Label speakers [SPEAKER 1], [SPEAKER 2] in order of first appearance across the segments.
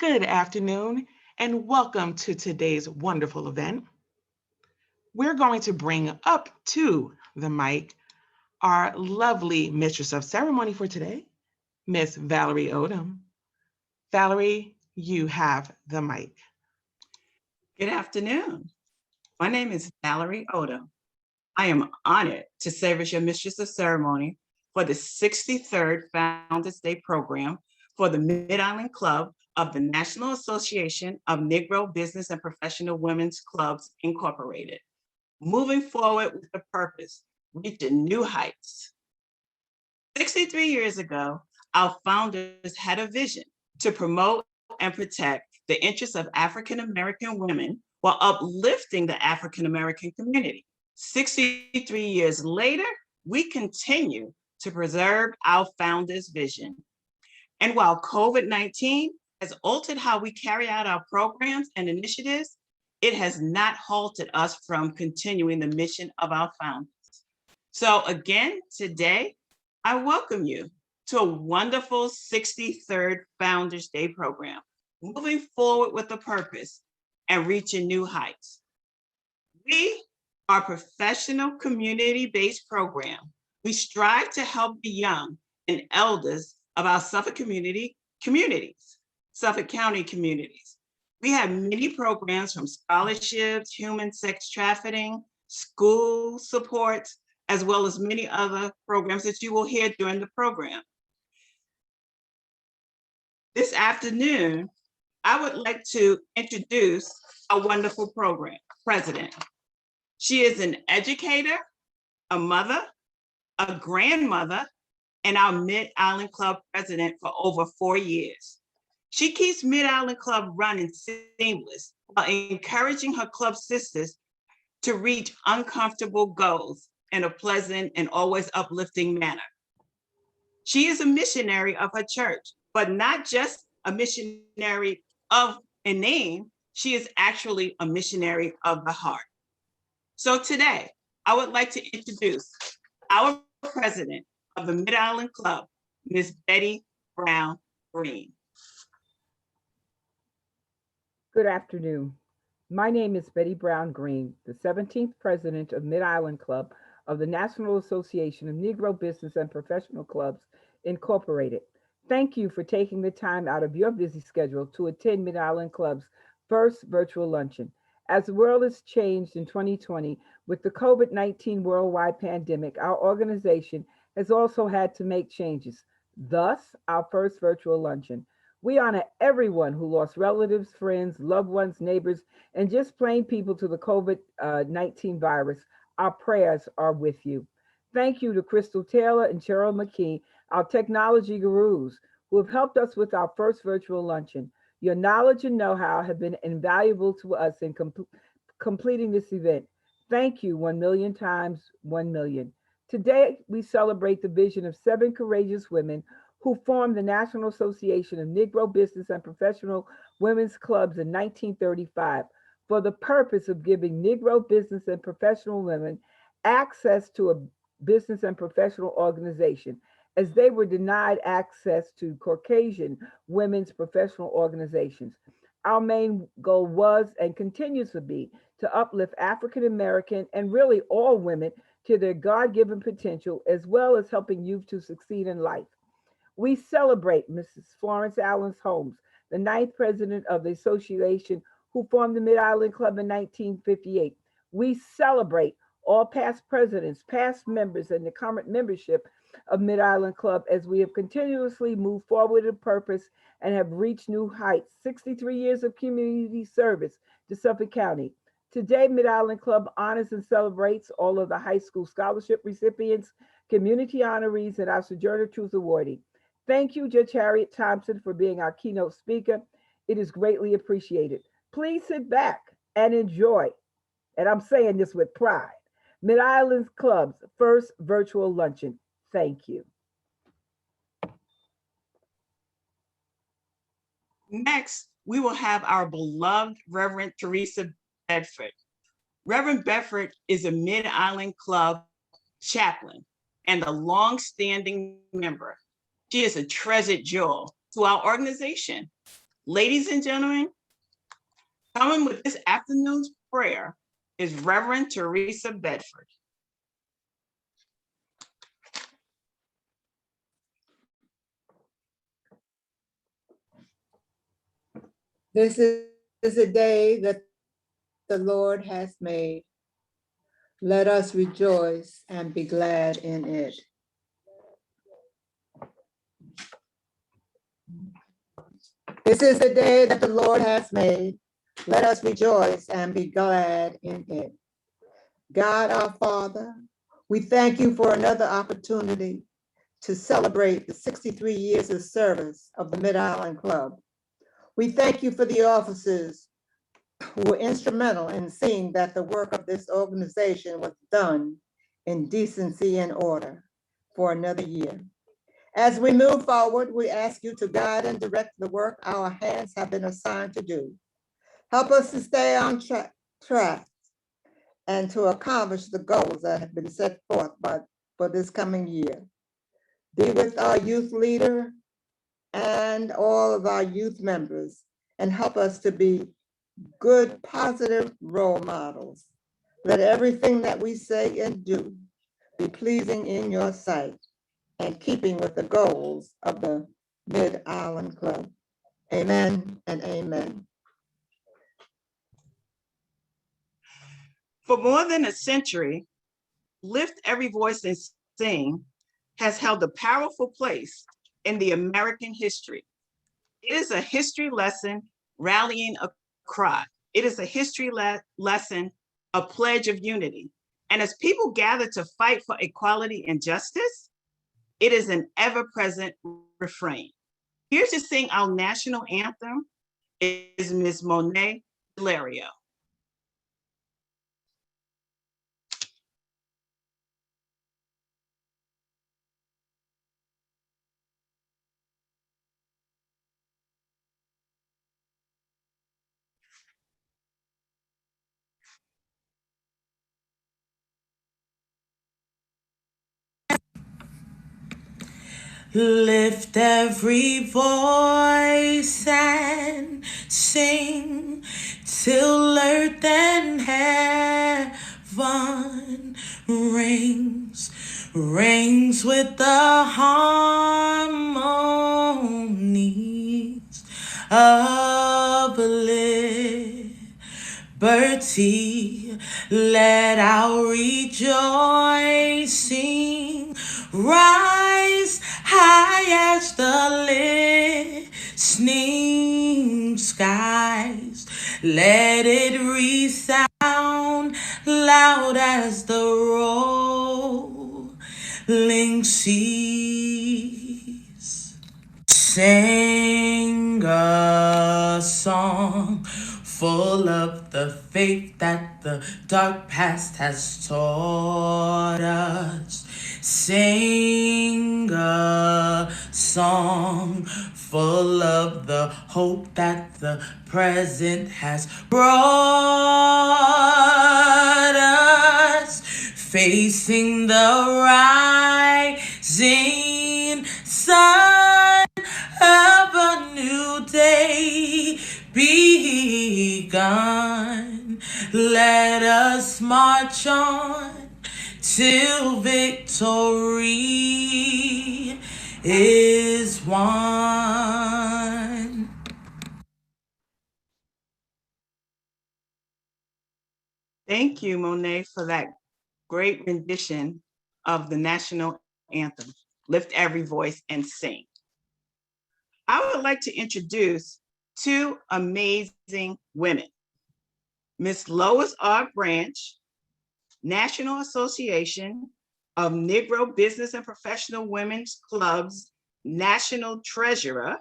[SPEAKER 1] Good afternoon, and welcome to today's wonderful event. We're going to bring up to the mic our lovely Mistress of Ceremony for today, Miss Valerie Odom. Valerie, you have the mic.
[SPEAKER 2] Good afternoon. My name is Valerie Odom. I am honored to serve as your Mistress of Ceremony for the 63rd Founders Day program for the Mid-Island Club of the National Association of Negro Business and Professional Women's Clubs, Incorporated. Moving forward with the purpose, reaching new heights. 63 years ago, our founders had a vision to promote and protect the interests of African American women while uplifting the African American community. 63 years later, we continue to preserve our founders' vision. And while COVID-19 has altered how we carry out our programs and initiatives, it has not halted us from continuing the mission of our founders. So again, today, I welcome you to a wonderful 63rd Founders Day program, moving forward with a purpose and reaching new heights. We are a professional community-based program. We strive to help the young and elders of our Suffolk communities, Suffolk County communities. We have many programs from scholarships, human sex trafficking, school supports, as well as many other programs that you will hear during the program. This afternoon, I would like to introduce a wonderful program president. She is an educator, a mother, a grandmother, and our Mid-Island Club president for over 4 years. She keeps Mid-Island Club running seamless while encouraging her club sisters to reach uncomfortable goals in a pleasant and always uplifting manner. She is a missionary of her church, but not just a missionary of a name, she is actually a missionary of the heart. So today, I would like to introduce our president of the Mid-Island Club, Ms. Betty Brown Green.
[SPEAKER 3] Good afternoon. My name is Betty Brown Green, the 17th president of Mid-Island Club of the National Association of Negro Business and Professional Clubs, Incorporated. Thank you for taking the time out of your busy schedule to attend Mid-Island Club's first virtual luncheon. As the world has changed in 2020 with the COVID-19 worldwide pandemic, our organization has also had to make changes. Thus, our first virtual luncheon. We honor everyone who lost relatives, friends, loved ones, neighbors, and just plain people to the COVID-19 virus. Our prayers are with you. Thank you to Crystal Taylor and Cheryl McKee, our technology gurus, who have helped us with our first virtual luncheon. Your knowledge and know-how have been invaluable to us in completing this event. Thank you 1 million times 1 million. Today, we celebrate the vision of 7 courageous women who formed the National Association of Negro Business and Professional Women's Clubs in 1935 for the purpose of giving Negro business and professional women access to a business and professional organization, as they were denied access to Caucasian women's professional organizations. Our main goal was and continues to be to uplift African American and really all women to their God-given potential, as well as helping youth to succeed in life. We celebrate Mrs. Florence Allen Holmes, the 9th president of the association who formed the Mid-Island Club in 1958. We celebrate all past presidents, past members, and the current membership of Mid-Island Club as we have continuously moved forward in purpose and have reached new heights. 63 years of community service to Suffolk County. Today, Mid-Island Club honors and celebrates all of the high school scholarship recipients, community honorees, and our Sojourner Truth Awardee. Thank you, Judge Harriet Thompson, for being our keynote speaker. It is greatly appreciated. Please sit back and enjoy, and I'm saying this with pride, Mid-Island Club's first virtual luncheon. Thank you.
[SPEAKER 2] Next, we will have our beloved Reverend Theresa Bedford. Reverend Bedford is a Mid-Island Club chaplain and a long-standing member. She is a treasured jewel to our organization. Ladies and gentlemen, coming with this afternoon's prayer is Reverend Theresa Bedford.
[SPEAKER 4] This is a day that the Lord has made. Let us rejoice and be glad in it. This is the day that the Lord has made. Let us rejoice and be glad in it. God our Father, we thank you for another opportunity to celebrate the 63 years of service of the Mid-Island Club. We thank you for the officers who were instrumental in seeing that the work of this organization was done in decency and order for another year. As we move forward, we ask you to guide and direct the work our hands have been assigned to do. Help us to stay on track and to accomplish the goals that have been set forth for this coming year. Be with our youth leader and all of our youth members, and help us to be good, positive role models. Let everything that we say and do be pleasing in your sight and keeping with the goals of the Mid-Island Club. Amen and amen.
[SPEAKER 2] For more than a century, Lift Every Voice and Sing has held a powerful place in the American history. It is a history lesson rallying a cry. It is a history lesson, a pledge of unity. And as people gather to fight for equality and justice, it is an ever-present refrain. Here to sing our national anthem is Ms. Monet Hilario.
[SPEAKER 5] Lift every voice and sing till earth and heaven rings with the harmonies of liberty. Let our rejoicing rise high as the listening skies. Let it resound loud as the rolling seas. Sing a song full of the faith that the dark past has taught us. Sing a song full of the hope that the present has brought us. Facing the rising sun of a new day begun. Let us march on till victory is won.
[SPEAKER 2] Thank you, Monet, for that great rendition of the national anthem, Lift Every Voice and Sing. I would like to introduce two amazing women. Miss Lois R. Branch, National Association of Negro Business and Professional Women's Clubs National Treasurer.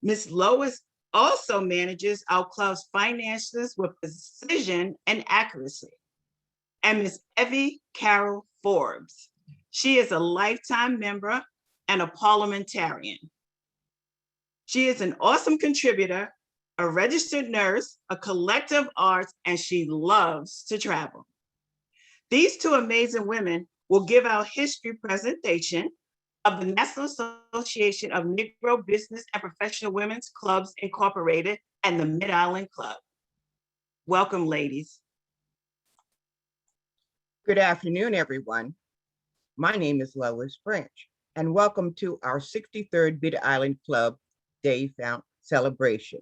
[SPEAKER 2] Miss Lois also manages our club's finances with precision and accuracy. And Miss Evie Carol Forbes. She is a lifetime member and a parliamentarian. She is an awesome contributor, a registered nurse, a collector of arts, and she loves to travel. These two amazing women will give our history presentation of the National Association of Negro Business and Professional Women's Clubs Incorporated and the Mid-Island Club. Welcome, ladies.
[SPEAKER 6] Good afternoon, everyone. My name is Lois Branch, and welcome to our 63rd Mid-Island Club Day celebration.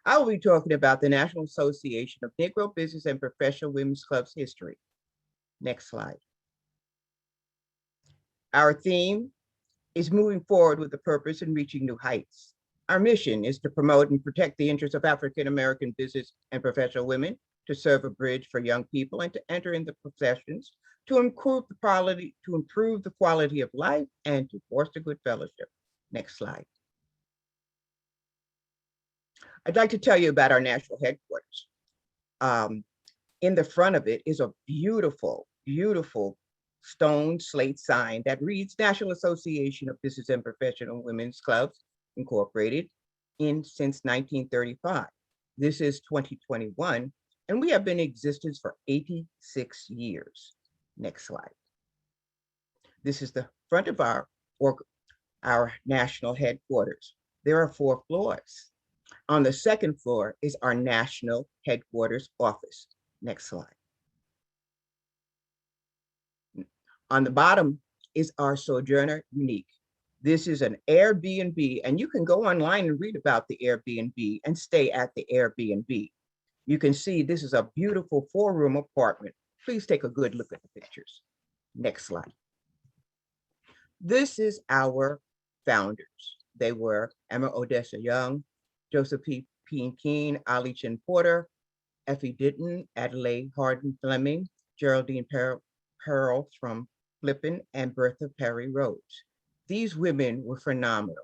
[SPEAKER 6] I will be talking about the National Association of Negro Business and Professional Women's Clubs history. Next slide. Our theme is moving forward with a purpose and reaching new heights. Our mission is to promote and protect the interests of African-American business and professional women, to serve a bridge for young people, and to enter in the professions, to improve the quality of life, and to foster good fellowship. Next slide. I'd like to tell you about our national headquarters. In the front of it is a beautiful, beautiful stone slate sign that reads National Association of Business and Professional Women's Clubs Incorporated since 1935. This is 2021, and we have been in existence for 86 years. Next slide. This is the front of our national headquarters. There are 4 floors. On the second floor is our national headquarters office. Next slide. On the bottom is our Sojourner Unique. This is an Airbnb, and you can go online and read about the Airbnb and stay at the Airbnb. You can see this is a beautiful 4-room apartment. Please take a good look at the pictures. Next slide. This is our founders. They were Emma Odessa Young, Joseph P. Keene, Ali Chin Porter, Effie Ditton, Adelaide Hardin Fleming, Geraldine Pearl from Flippin, and Bertha Perry Rhodes. These women were phenomenal.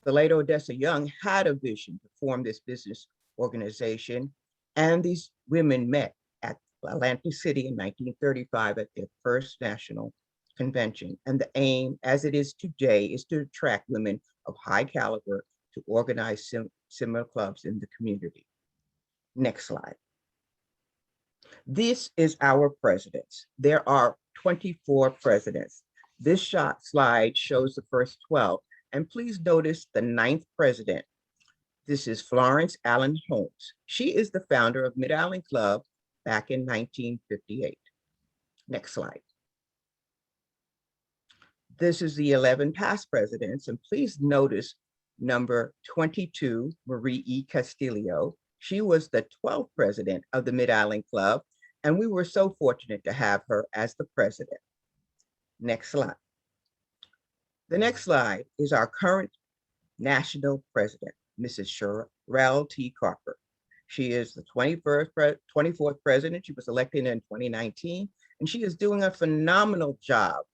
[SPEAKER 6] The late Odessa Young had a vision to form this business organization, and these women met at Atlantic City in 1935 at their first national convention. And the aim, as it is today, is to attract women of high caliber to organize similar clubs in the community. Next slide. This is our presidents. There are 24 presidents. This slide shows the first 12, and please notice the 9th president. This is Florence Allen Holmes. She is the founder of Mid-Island Club back in 1958. Next slide. This is the 11 past presidents, and please notice number 22, Marie E. Castillo. She was the 12th president of the Mid-Island Club, and we were so fortunate to have her as the president. Next slide. The next slide is our current national president, Mrs. Sherelle T. Carper. She is the 24th president. She was elected in 2019, and she is doing a phenomenal job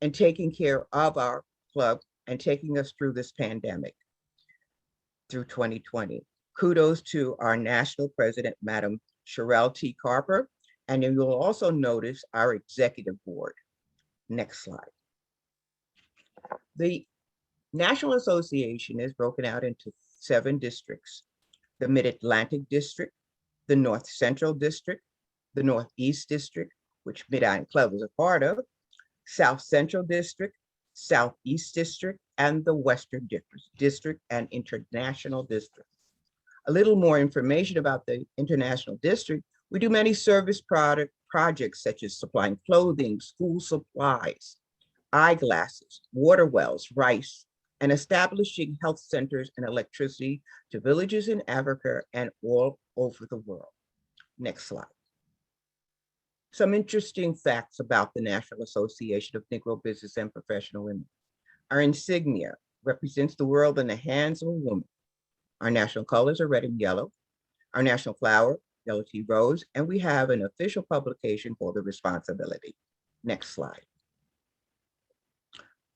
[SPEAKER 6] in taking care of our club and taking us through this pandemic through 2020. Kudos to our national president, Madam Sherelle T. Carper, and you will also notice our executive board. Next slide. The National Association is broken out into 7 districts: the Mid-Atlantic District, the North Central District, the Northeast District, which Mid-Island Club is a part of, South Central District, Southeast District, and the Western District and International District. A little more information about the International District: we do many service projects such as supplying clothing, school supplies, eyeglasses, water wells, rice, and establishing health centers and electricity to villages in Africa and all over the world. Next slide. Some interesting facts about the National Association of Negro Business and Professional Women. Our insignia represents the world in the hands of a woman. Our national colors are red and yellow. Our national flower, yellow tea rose, and we have an official publication for the responsibility. Next slide.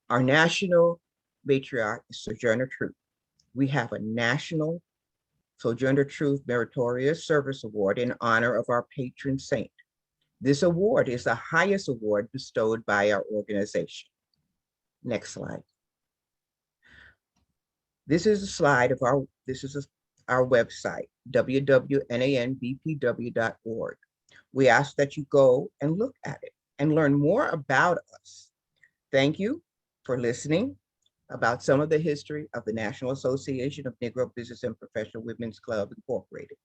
[SPEAKER 6] Our national matriarch is Sojourner Truth. We have a national Sojourner Truth Meritorious Service Award in honor of our patron saint. This award is the highest award bestowed by our organization. Next slide. This is a slide of our website, www.nanbpw.org. We ask that you go and look at it and learn more about us. Thank you for listening. about some of the history of the National Association of Negro Business and Professional Women's Club, Incorporated.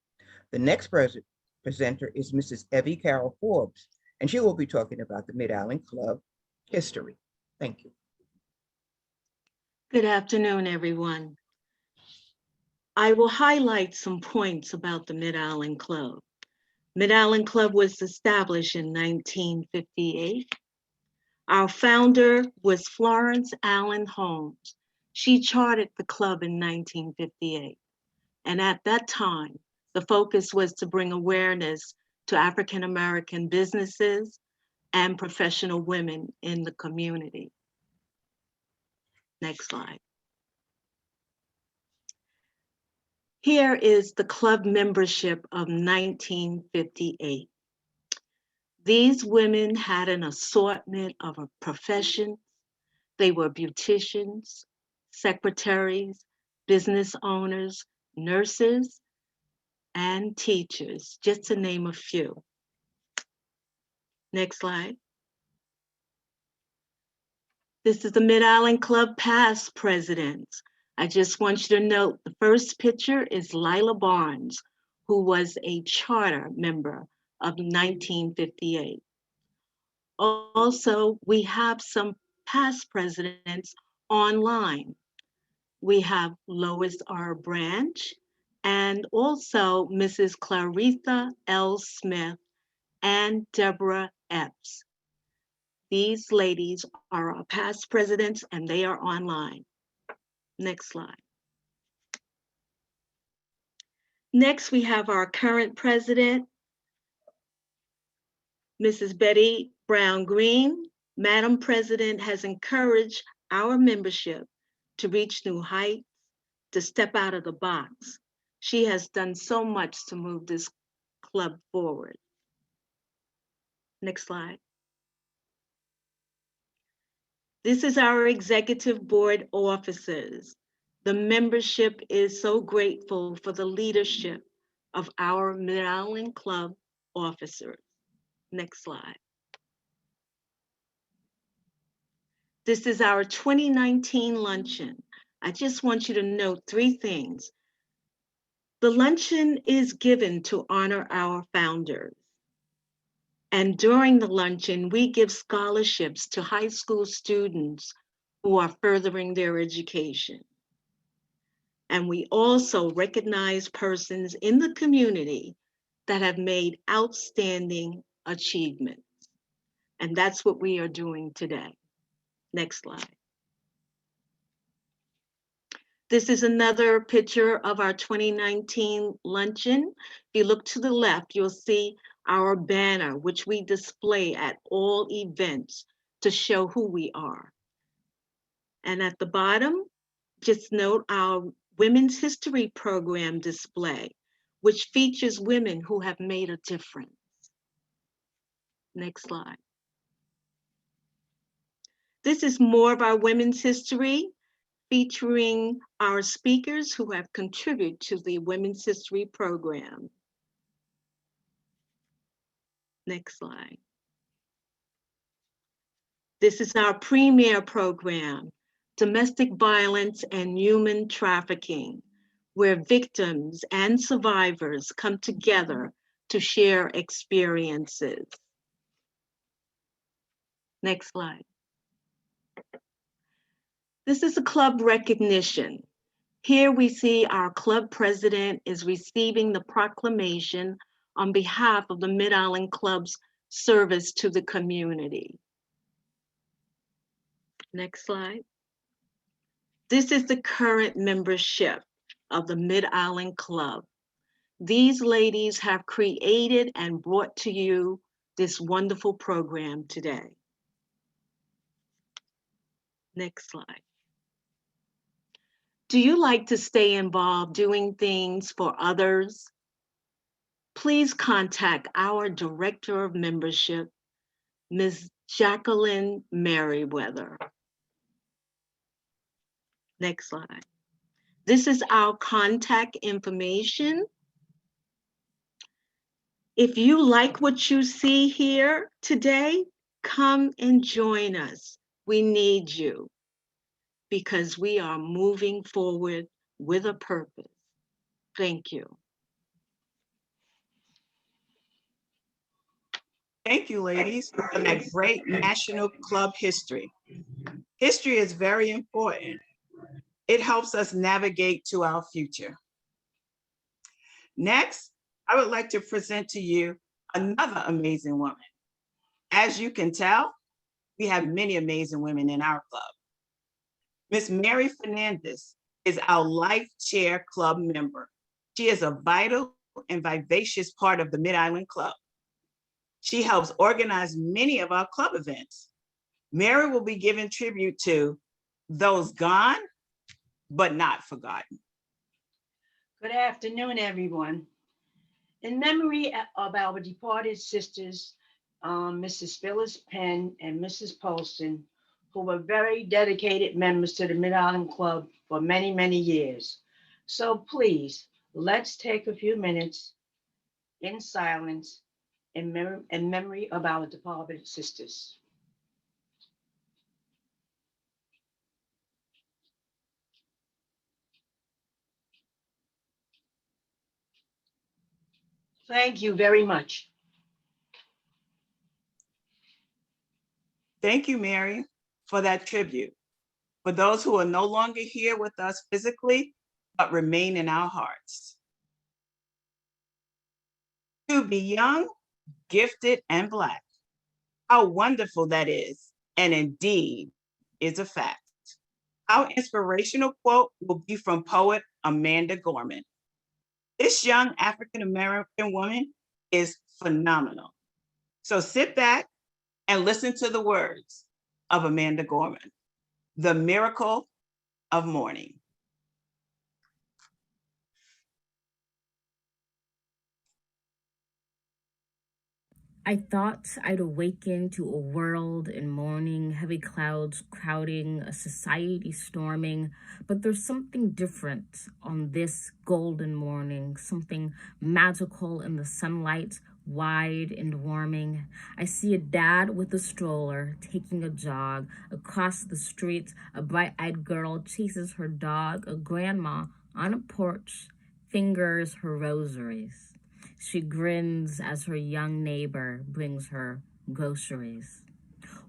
[SPEAKER 6] The next presenter is Mrs. Evie Carol Forbes, and she will be talking about the Mid-Island Club history. Thank you.
[SPEAKER 7] Good afternoon, everyone. I will highlight some points about the Mid-Island Club. Mid-Island Club was established in 1958. Our founder was Florence Allen Holmes. She chartered the club in 1958. And at that time, the focus was to bring awareness to African-American businesses and professional women in the community. Next slide. Here is the club membership of 1958. These women had an assortment of professions. They were beauticians, secretaries, business owners, nurses, and teachers, just to name a few. Next slide. This is the Mid-Island Club past presidents. I just want you to note the first picture is Lila Barnes, who was a charter member of 1958. Also, we have some past presidents online. We have Lois R. Branch and also Mrs. Clarissa L. Smith and Deborah Epps. These ladies are our past presidents and they are online. Next slide. Next, we have our current president, Mrs. Betty Brown Green. Madam President has encouraged our membership to reach new heights, to step out of the box. She has done so much to move this club forward. Next slide. This is our executive board officers. The membership is so grateful for the leadership of our Mid-Island Club officers. Next slide. This is our 2019 luncheon. I just want you to note three things. The luncheon is given to honor our founders. And during the luncheon, we give scholarships to high school students who are furthering their education. And we also recognize persons in the community that have made outstanding achievements. And that's what we are doing today. Next slide. This is another picture of our 2019 luncheon. If you look to the left, you'll see our banner, which we display at all events to show who we are. And at the bottom, just note our Women's History Program display, which features women who have made a difference. Next slide. This is more of our women's history, featuring our speakers who have contributed to the Women's History Program. Next slide. This is our premier program, Domestic Violence and Human Trafficking, where victims and survivors come together to share experiences. Next slide. This is a club recognition. Here we see our club president is receiving the proclamation on behalf of the Mid-Island Club's service to the community. Next slide. This is the current membership of the Mid-Island Club. These ladies have created and brought to you this wonderful program today. Next slide. Do you like to stay involved doing things for others? Please contact our Director of Membership, Ms. Jacqueline Merriweather. Next slide. This is our contact information. If you like what you see here today, come and join us. We need you. because we are moving forward with a purpose. Thank you.
[SPEAKER 2] Thank you, ladies, for that great National Club history. History is very important. It helps us navigate to our future. Next, I would like to present to you another amazing woman. As you can tell, we have many amazing women in our club. Miss Mary Fernandes is our Life Chair Club member. She is a vital and vivacious part of the Mid-Island Club. She helps organize many of our club events. Mary will be giving tribute to those gone, but not forgotten.
[SPEAKER 8] Good afternoon, everyone. In memory of our departed sisters, Mrs. Phyllis Penn and Mrs. Polston, who were very dedicated members to the Mid-Island Club for many, many years. So please, let's take a few minutes in silence in memory of our departed sisters. Thank you very much.
[SPEAKER 2] Thank you, Mary, for that tribute. For those who are no longer here with us physically, but remain in our hearts. To be young, gifted, and Black. How wonderful that is, and indeed is a fact. Our inspirational quote will be from poet Amanda Gorman. This young African-American woman is phenomenal. So sit back and listen to the words of Amanda Gorman, The Miracle of Mourning.
[SPEAKER 9] I thought I'd awaken to a world in mourning, heavy clouds crowding, a society storming, but there's something different on this golden morning, something magical in the sunlight, wide and warming. I see a dad with a stroller taking a jog. Across the street, a bright-eyed girl chases her dog. A grandma on a porch fingers her rosaries. She grins as her young neighbor brings her groceries.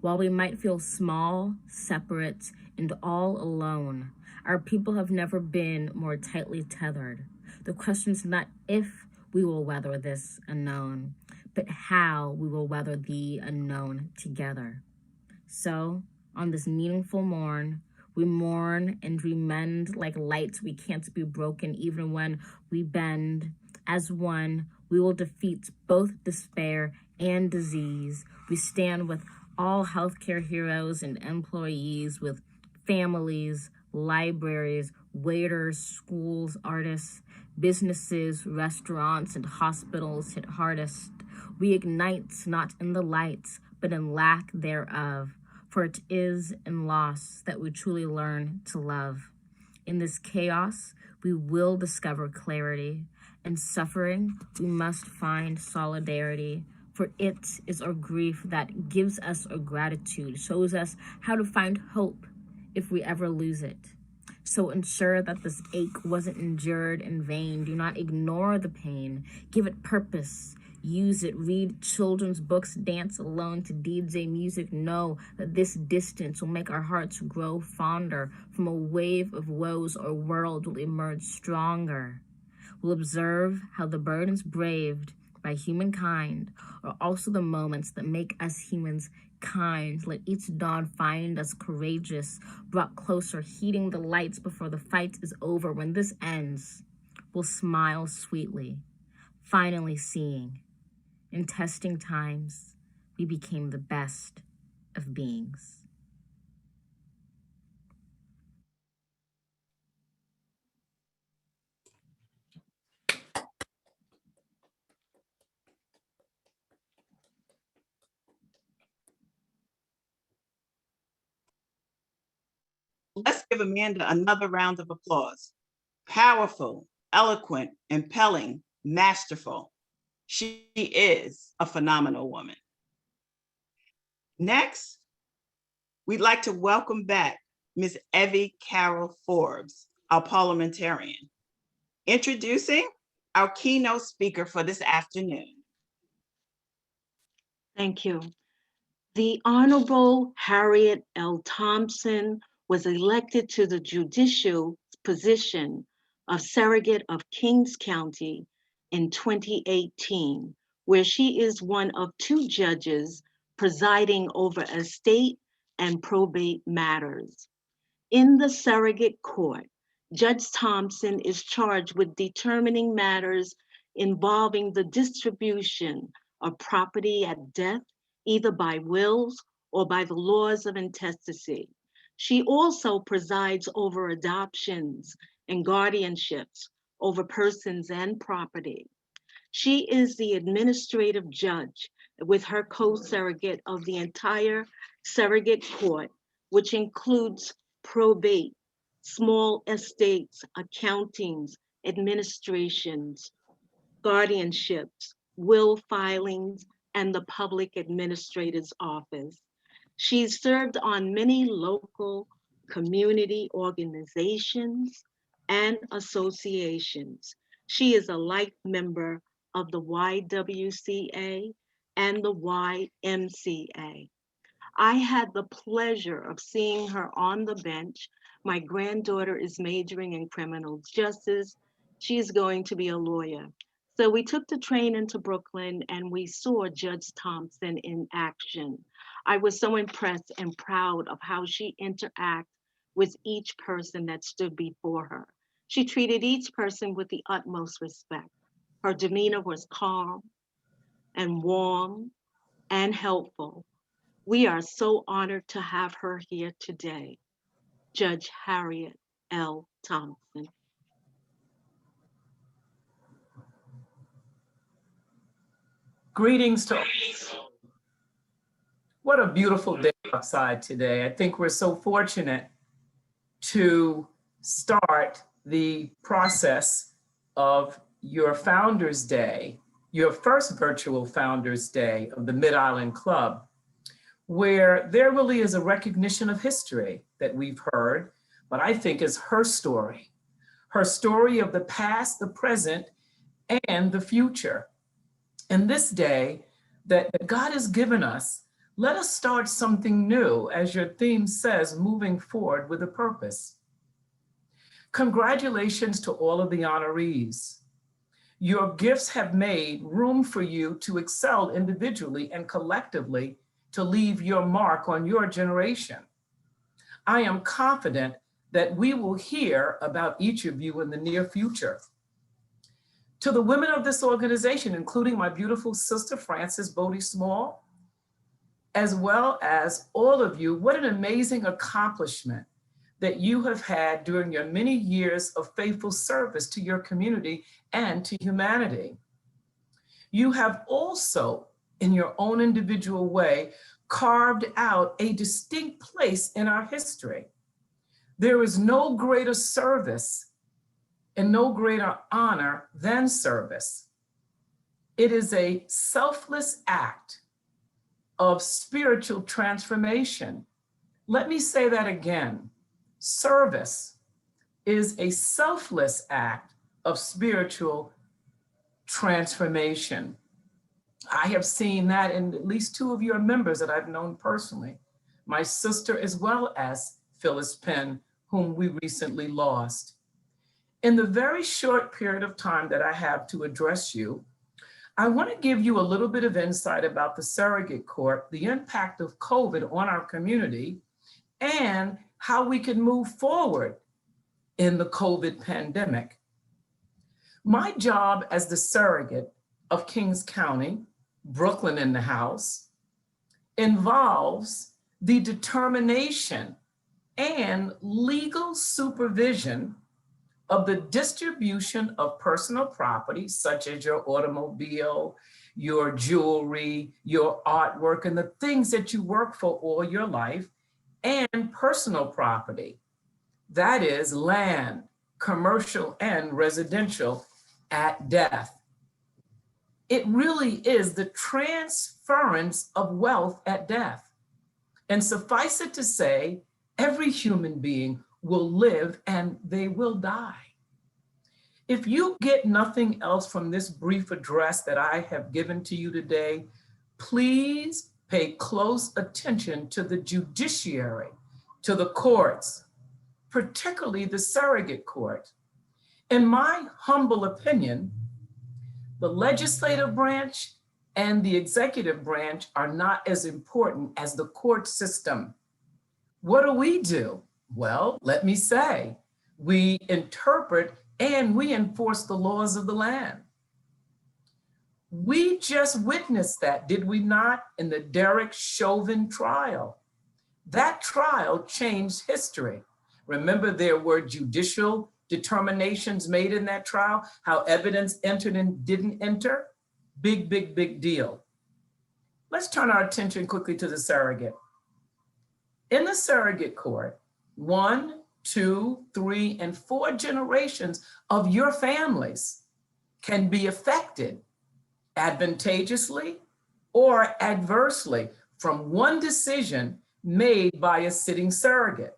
[SPEAKER 9] While we might feel small, separate, and all alone, our people have never been more tightly tethered. The question's not if we will weather this unknown, but how we will weather the unknown together. So, on this meaningful morn, we mourn and we mend like lights we can't be broken even when we bend. As one, we will defeat both despair and disease. We stand with all healthcare heroes and employees, with families, libraries, waiters, schools, artists, businesses, restaurants, and hospitals hit hardest. We ignite not in the light, but in lack thereof. For it is in loss that we truly learn to love. In this chaos, we will discover clarity. In suffering, we must find solidarity. For it is our grief that gives us our gratitude, shows us how to find hope if we ever lose it. So ensure that this ache wasn't endured in vain. Do not ignore the pain. Give it purpose. Use it. Read children's books. Dance alone to DJ music. Know that this distance will make our hearts grow fonder. From a wave of woes, our world will emerge stronger. We'll observe how the burdens braved by humankind are also the moments that make us humans kind. Let each dawn find us courageous, brought closer, heeding the lights before the fight is over. When this ends, we'll smile sweetly, finally seeing. In testing times, we became the best of beings.
[SPEAKER 2] Let's give Amanda another round of applause. Powerful, eloquent, impelling, masterful. She is a phenomenal woman. Next, we'd like to welcome back Ms. Evie Carroll Forbes, our parliamentarian. Introducing our keynote speaker for this afternoon.
[SPEAKER 7] Thank you. The Honorable Harriet L Thompson was elected to the judicial position of surrogate of Kings County in 2018, where she is one of 2 judges presiding over estate and probate matters. In the surrogate court, Judge Thompson is charged with determining matters involving the distribution of property at death, either by wills or by the laws of intestacy. She also presides over adoptions and guardianships over persons and property. She is the administrative judge with her co-surrogate of the entire surrogate court, which includes probate, small estates, accountings, administrations, guardianships, will filings, and the public administrator's office. She's served on many local community organizations and associations. She is a life member of the YWCA and the YMCA. I had the pleasure of seeing her on the bench. My granddaughter is majoring in criminal justice. She's going to be a lawyer. So we took the train into Brooklyn and we saw Judge Thompson in action. I was so impressed and proud of how she interacted with each person that stood before her. She treated each person with the utmost respect. Her demeanor was calm and warm and helpful. We are so honored to have her here today, Judge Harriet L. Thompson.
[SPEAKER 10] Greetings to all. What a beautiful day outside today. I think we're so fortunate to start the process of your Founders Day, your first virtual Founders Day of the Mid-Island Club, where there really is a recognition of history that we've heard, but I think is her story of the past, the present, and the future. And this day that God has given us, let us start something new, as your theme says, moving forward with a purpose. Congratulations to all of the honorees. Your gifts have made room for you to excel individually and collectively to leave your mark on your generation. I am confident that we will hear about each of you in the near future. To the women of this organization, including my beautiful sister, Frances Bodie Small, as well as all of you, what an amazing accomplishment that you have had during your many years of faithful service to your community and to humanity. You have also, in your own individual way, carved out a distinct place in our history. There is no greater service and no greater honor than service. It is a selfless act of spiritual transformation. Let me say that again. Service is a selfless act of spiritual transformation. I have seen that in at least 2 of your members that I've known personally, my sister as well as Phyllis Penn, whom we recently lost. In the very short period of time that I have to address you, I want to give you a little bit of insight about the surrogate court, the impact of COVID on our community, and how we can move forward in the COVID pandemic. My job as the surrogate of Kings County, Brooklyn in the house, involves the determination and legal supervision of the distribution of personal property, such as your automobile, your jewelry, your artwork, and the things that you work for all your life, and personal property, that is land, commercial and residential, at death. It really is the transference of wealth at death. And suffice it to say Every human being will live and they will die. If you get nothing else from this brief address that I have given to you today, please pay close attention to the judiciary, to the courts, particularly the surrogate court. In my humble opinion, the legislative branch and the executive branch are not as important as the court system. What do? Well, let me say, we interpret and we enforce the laws of the land. We just witnessed that, did we not, in the Derek Chauvin trial? That trial changed history. Remember, there were judicial determinations made in that trial, how evidence entered and didn't enter. Big, big, big deal. Let's turn our attention quickly to the surrogate. In the surrogate court, 1, 2, 3, and 4 generations of your families can be affected advantageously or adversely from one decision made by a sitting surrogate.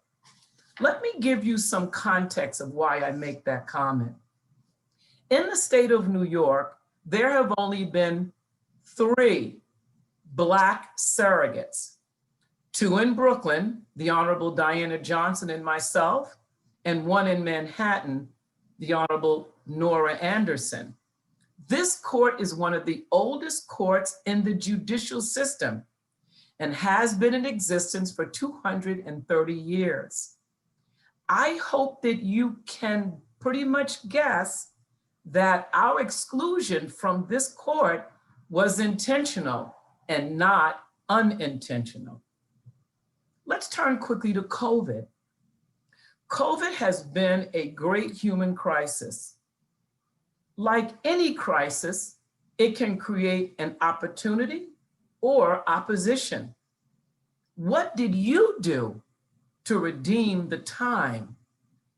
[SPEAKER 10] Let me give you some context of why I make that comment. In the state of New York, there have only been 3 Black surrogates, 2 in Brooklyn, the Honorable Diana Johnson and myself, and 1 in Manhattan, the Honorable Nora Anderson. This court is one of the oldest courts in the judicial system and has been in existence for 230 years. I hope that you can pretty much guess that our exclusion from this court was intentional and not unintentional. Let's turn quickly to COVID. COVID has been a great human crisis. Like any crisis, it can create an opportunity or opposition. What did you do to redeem the time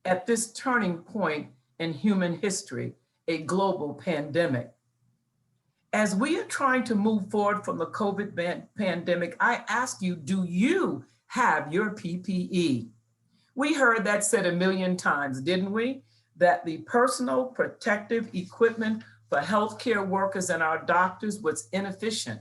[SPEAKER 10] at this turning point in human history, a global pandemic? As we are trying to move forward from the COVID pandemic, I ask you, do you have your PPE? We heard that said a million times, didn't we? That the personal protective equipment for healthcare workers and our doctors was inefficient.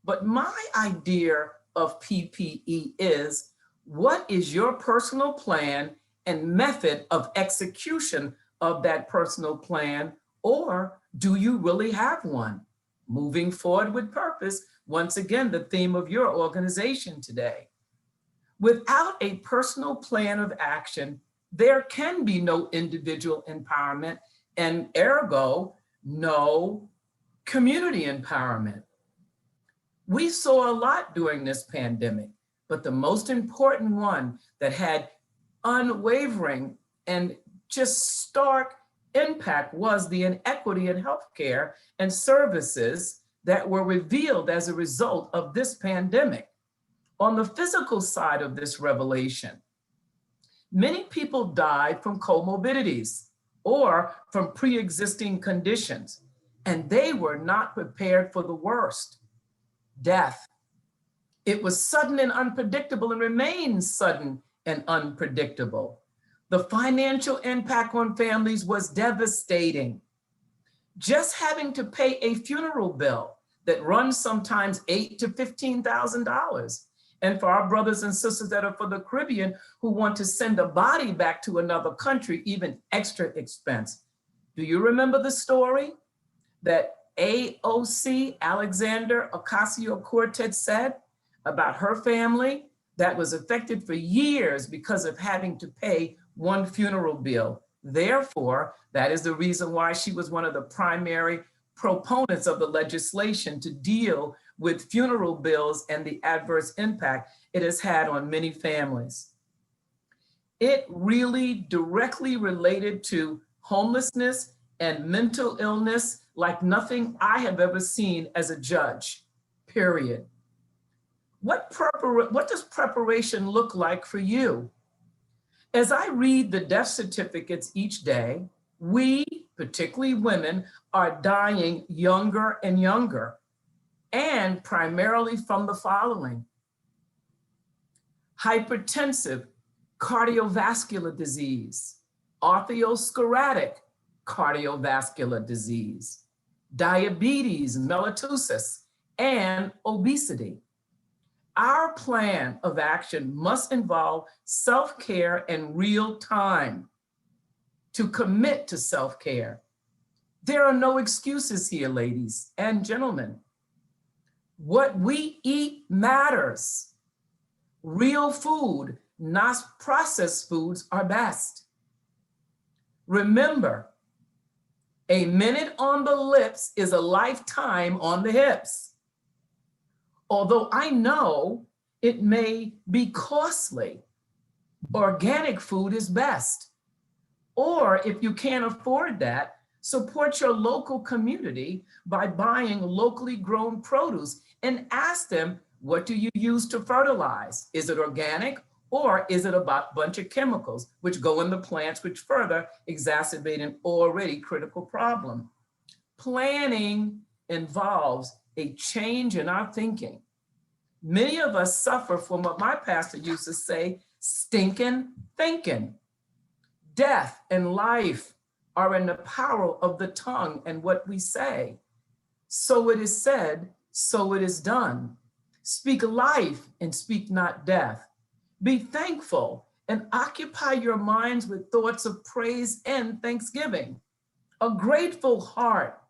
[SPEAKER 10] But my idea of PPE is, what is your personal plan and method of execution of that personal plan, or do you really have one? Moving forward with purpose, once again, the theme of your organization today. Without a personal plan of action, there can be no individual empowerment and ergo, no community empowerment. We saw a lot during this pandemic, but the most important one that had unwavering and just stark impact was the inequity in healthcare and services that were revealed as a result of this pandemic. On the physical side of this revelation, many people died from comorbidities or from pre-existing conditions, and they were not prepared for the worst, death. It was sudden and unpredictable and remains sudden and unpredictable. The financial impact on families was devastating. Just having to pay a funeral bill that runs sometimes $8,000 to $15,000. And for our brothers and sisters that are for the Caribbean who want to send a body back to another country, even extra expense. Do you remember the story that AOC, Alexander Ocasio-Cortez, said about her family that was affected for years because of having to pay one funeral bill? Therefore, that is the reason why she was one of the primary proponents of the legislation to deal with funeral bills and the adverse impact it has had on many families. It really directly related to homelessness and mental illness like nothing I have ever seen as a judge, period. What does preparation look like for you? As I read the death certificates each day, we, particularly women, are dying younger and younger, and primarily from the following: hypertensive, cardiovascular disease, atherosclerotic cardiovascular disease, diabetes mellitus, and obesity. Our plan of action must involve self-care and real time. To commit to self-care. There are no excuses here, ladies and gentlemen. What we eat matters. Real food, not processed foods, are best. Remember, a minute on the lips is a lifetime on the hips. Although I know it may be costly, organic food is best. Or if you can't afford that, support your local community by buying locally grown produce and ask them, what do you use to fertilize? Is it organic or is it a bunch of chemicals which go in the plants, which further exacerbate an already critical problem? Planning involves a change in our thinking. Many of us suffer from what my pastor used to say, stinking thinking. Death and life are in the power of the tongue and what we say. So it is said, so it is done. Speak life and speak not death. Be thankful and occupy your minds with thoughts of praise and thanksgiving. A grateful heart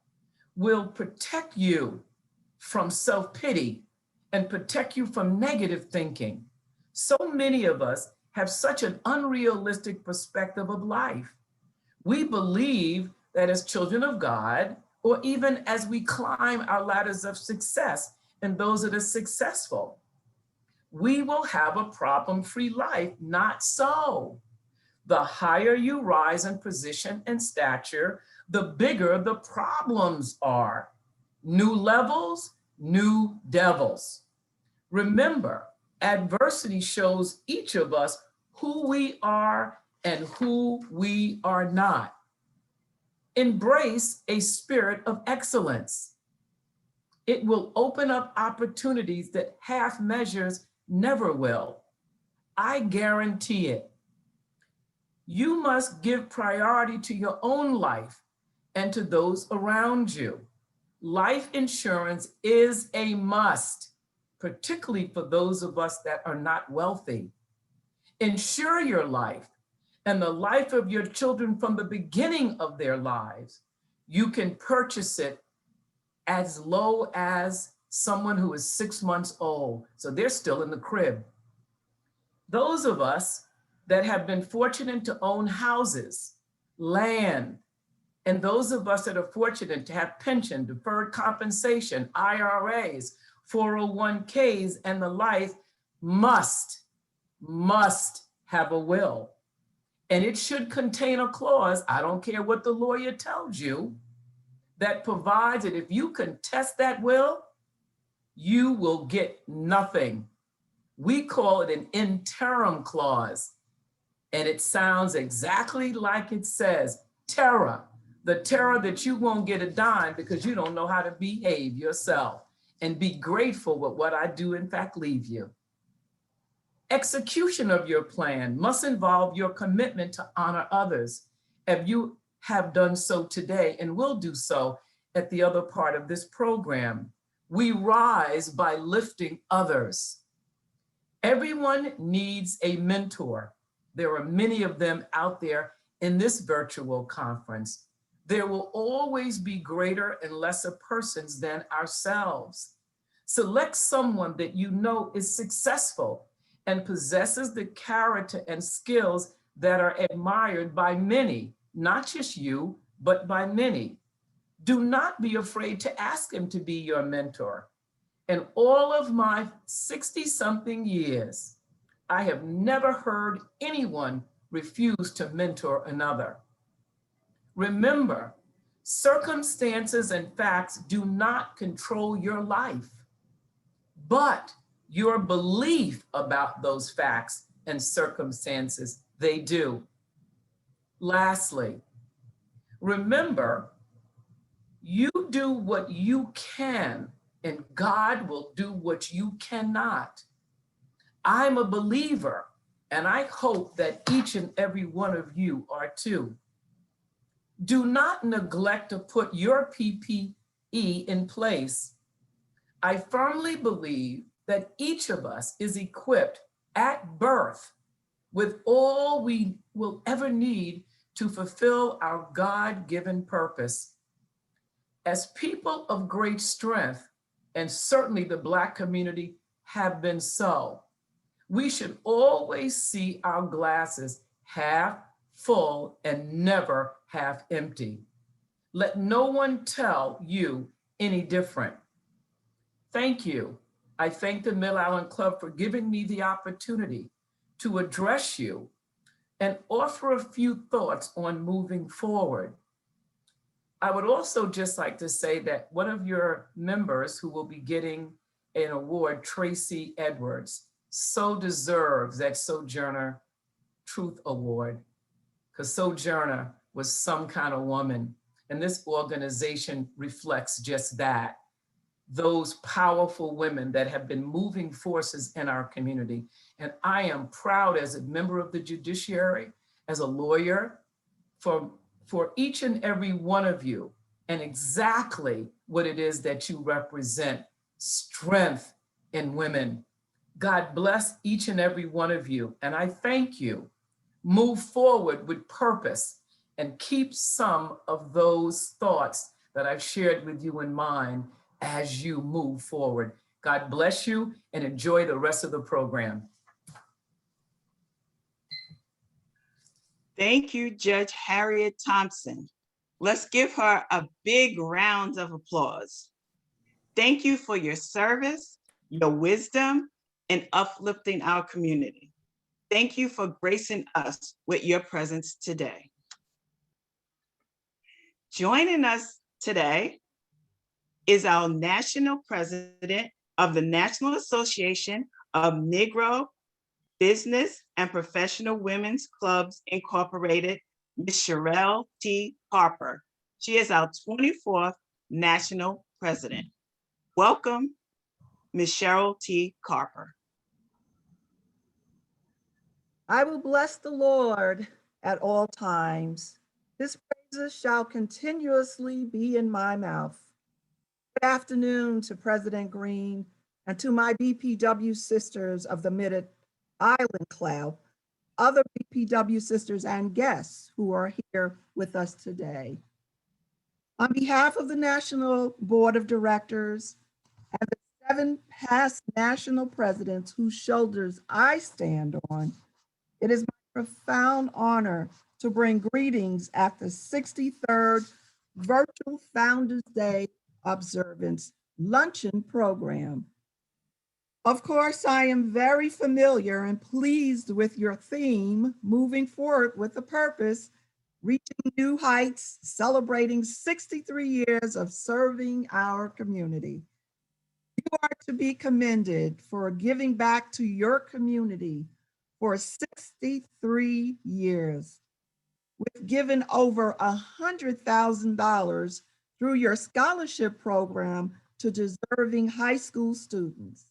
[SPEAKER 10] will protect you from self-pity and protect you from negative thinking. So many of us have such an unrealistic perspective of life. We believe that as children of God, or even as we climb our ladders of success and those that are successful, we will have a problem-free life. Not so. The higher you rise in position and stature, the bigger the problems are. New levels, new devils. Remember, adversity shows each of us who we are and who we are not. Embrace a spirit of excellence. It will open up opportunities that half measures never will. I guarantee it. You must give priority to your own life and to those around you. Life insurance is a must, particularly for those of us that are not wealthy. Insure your life and the life of your children from the beginning of their lives. You can purchase it as low as someone who is 6 months old, so they're still in the crib. Those of us that have been fortunate to own houses, land, and those of us that are fortunate to have pension, deferred compensation, IRAs, 401ks, and the like, must have a will. And it should contain a clause, I don't care what the lawyer tells you, that provides that if you contest that will, you will get nothing. We call it an interim clause. And it sounds exactly like it says, terror. The terror that you won't get a dime because you don't know how to behave yourself. And be grateful with what I do in fact leave you. Execution of your plan must involve your commitment to honor others. If you have done so today and will do so at the other part of this program, we rise by lifting others. Everyone needs a mentor. There are many of them out there in this virtual conference. There will always be greater and lesser persons than ourselves. Select someone that you know is successful and possesses the character and skills that are admired by many, not just you, but by many. Do not be afraid to ask him to be your mentor. In all of my 60-something years, I have never heard anyone refuse to mentor another. Remember, circumstances and facts do not control your life, but your belief about those facts and circumstances, they do. Lastly, remember, you do what you can and God will do what you cannot. I'm a believer and I hope that each and every one of you are too. Do not neglect to put your PPE in place. I firmly believe that each of us is equipped at birth with all we will ever need to fulfill our God-given purpose. As people of great strength, and certainly the Black community have been so, we should always see our glasses half full and never half empty. Let no one tell you any different. Thank you. I thank the Mid-Island Club for giving me the opportunity to address you and offer a few thoughts on moving forward. I would also just like to say that one of your members who will be getting an award, Tracy Edwards, so deserves that Sojourner Truth Award, because Sojourner was some kind of woman, and this organization reflects just that. Those powerful women that have been moving forces in our community. And I am proud as a member of the judiciary, as a lawyer, for each and every one of you, and exactly what it is that you represent, strength in women. God bless each and every one of you, and I thank you. Move forward with purpose and keep some of those thoughts that I've shared with you in mind as you move forward. God bless you and enjoy the rest of the program.
[SPEAKER 2] Thank you, Judge Harriet Thompson. Let's give her a big round of applause. Thank you for your service, your wisdom, and uplifting our community. Thank you for gracing us with your presence today. Joining us today is our National President of the National Association of Negro Business and Professional Women's Clubs Incorporated, Ms. Cheryl T. Harper. She is our 24th National President. Welcome, Ms. Cheryl T. Harper.
[SPEAKER 11] I will bless the Lord at all times. His praises shall continuously be in my mouth. Good afternoon to President Green and to my BPW sisters of the Mid-Island Club, other BPW sisters and guests who are here with us today. On behalf of the National Board of Directors and the 7 past national presidents whose shoulders I stand on, it is my profound honor to bring greetings at the 63rd Virtual Founders Day Observance Luncheon Program. Of course, I am very familiar and pleased with your theme, moving forward with a purpose, reaching new heights, celebrating 63 years of serving our community. You are to be commended for giving back to your community for 63 years. We've given over $100,000 through your scholarship program to deserving high school students.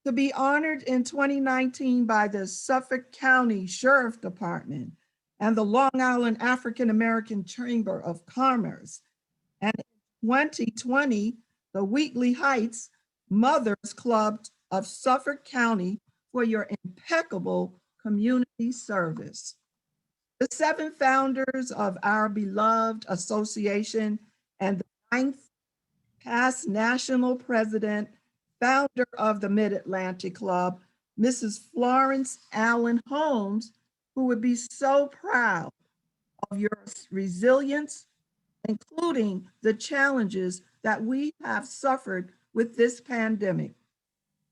[SPEAKER 11] To be honored in 2019 by the Suffolk County Sheriff Department and the Long Island African American Chamber of Commerce, and in 2020, the Wheatley Heights Mothers Club of Suffolk County for your impeccable community service. The 7 founders of our beloved association and the 9th past national president, founder of the Mid-Atlantic Club, Mrs. Florence Allen Holmes, who would be so proud of your resilience, including the challenges that we have suffered with this pandemic.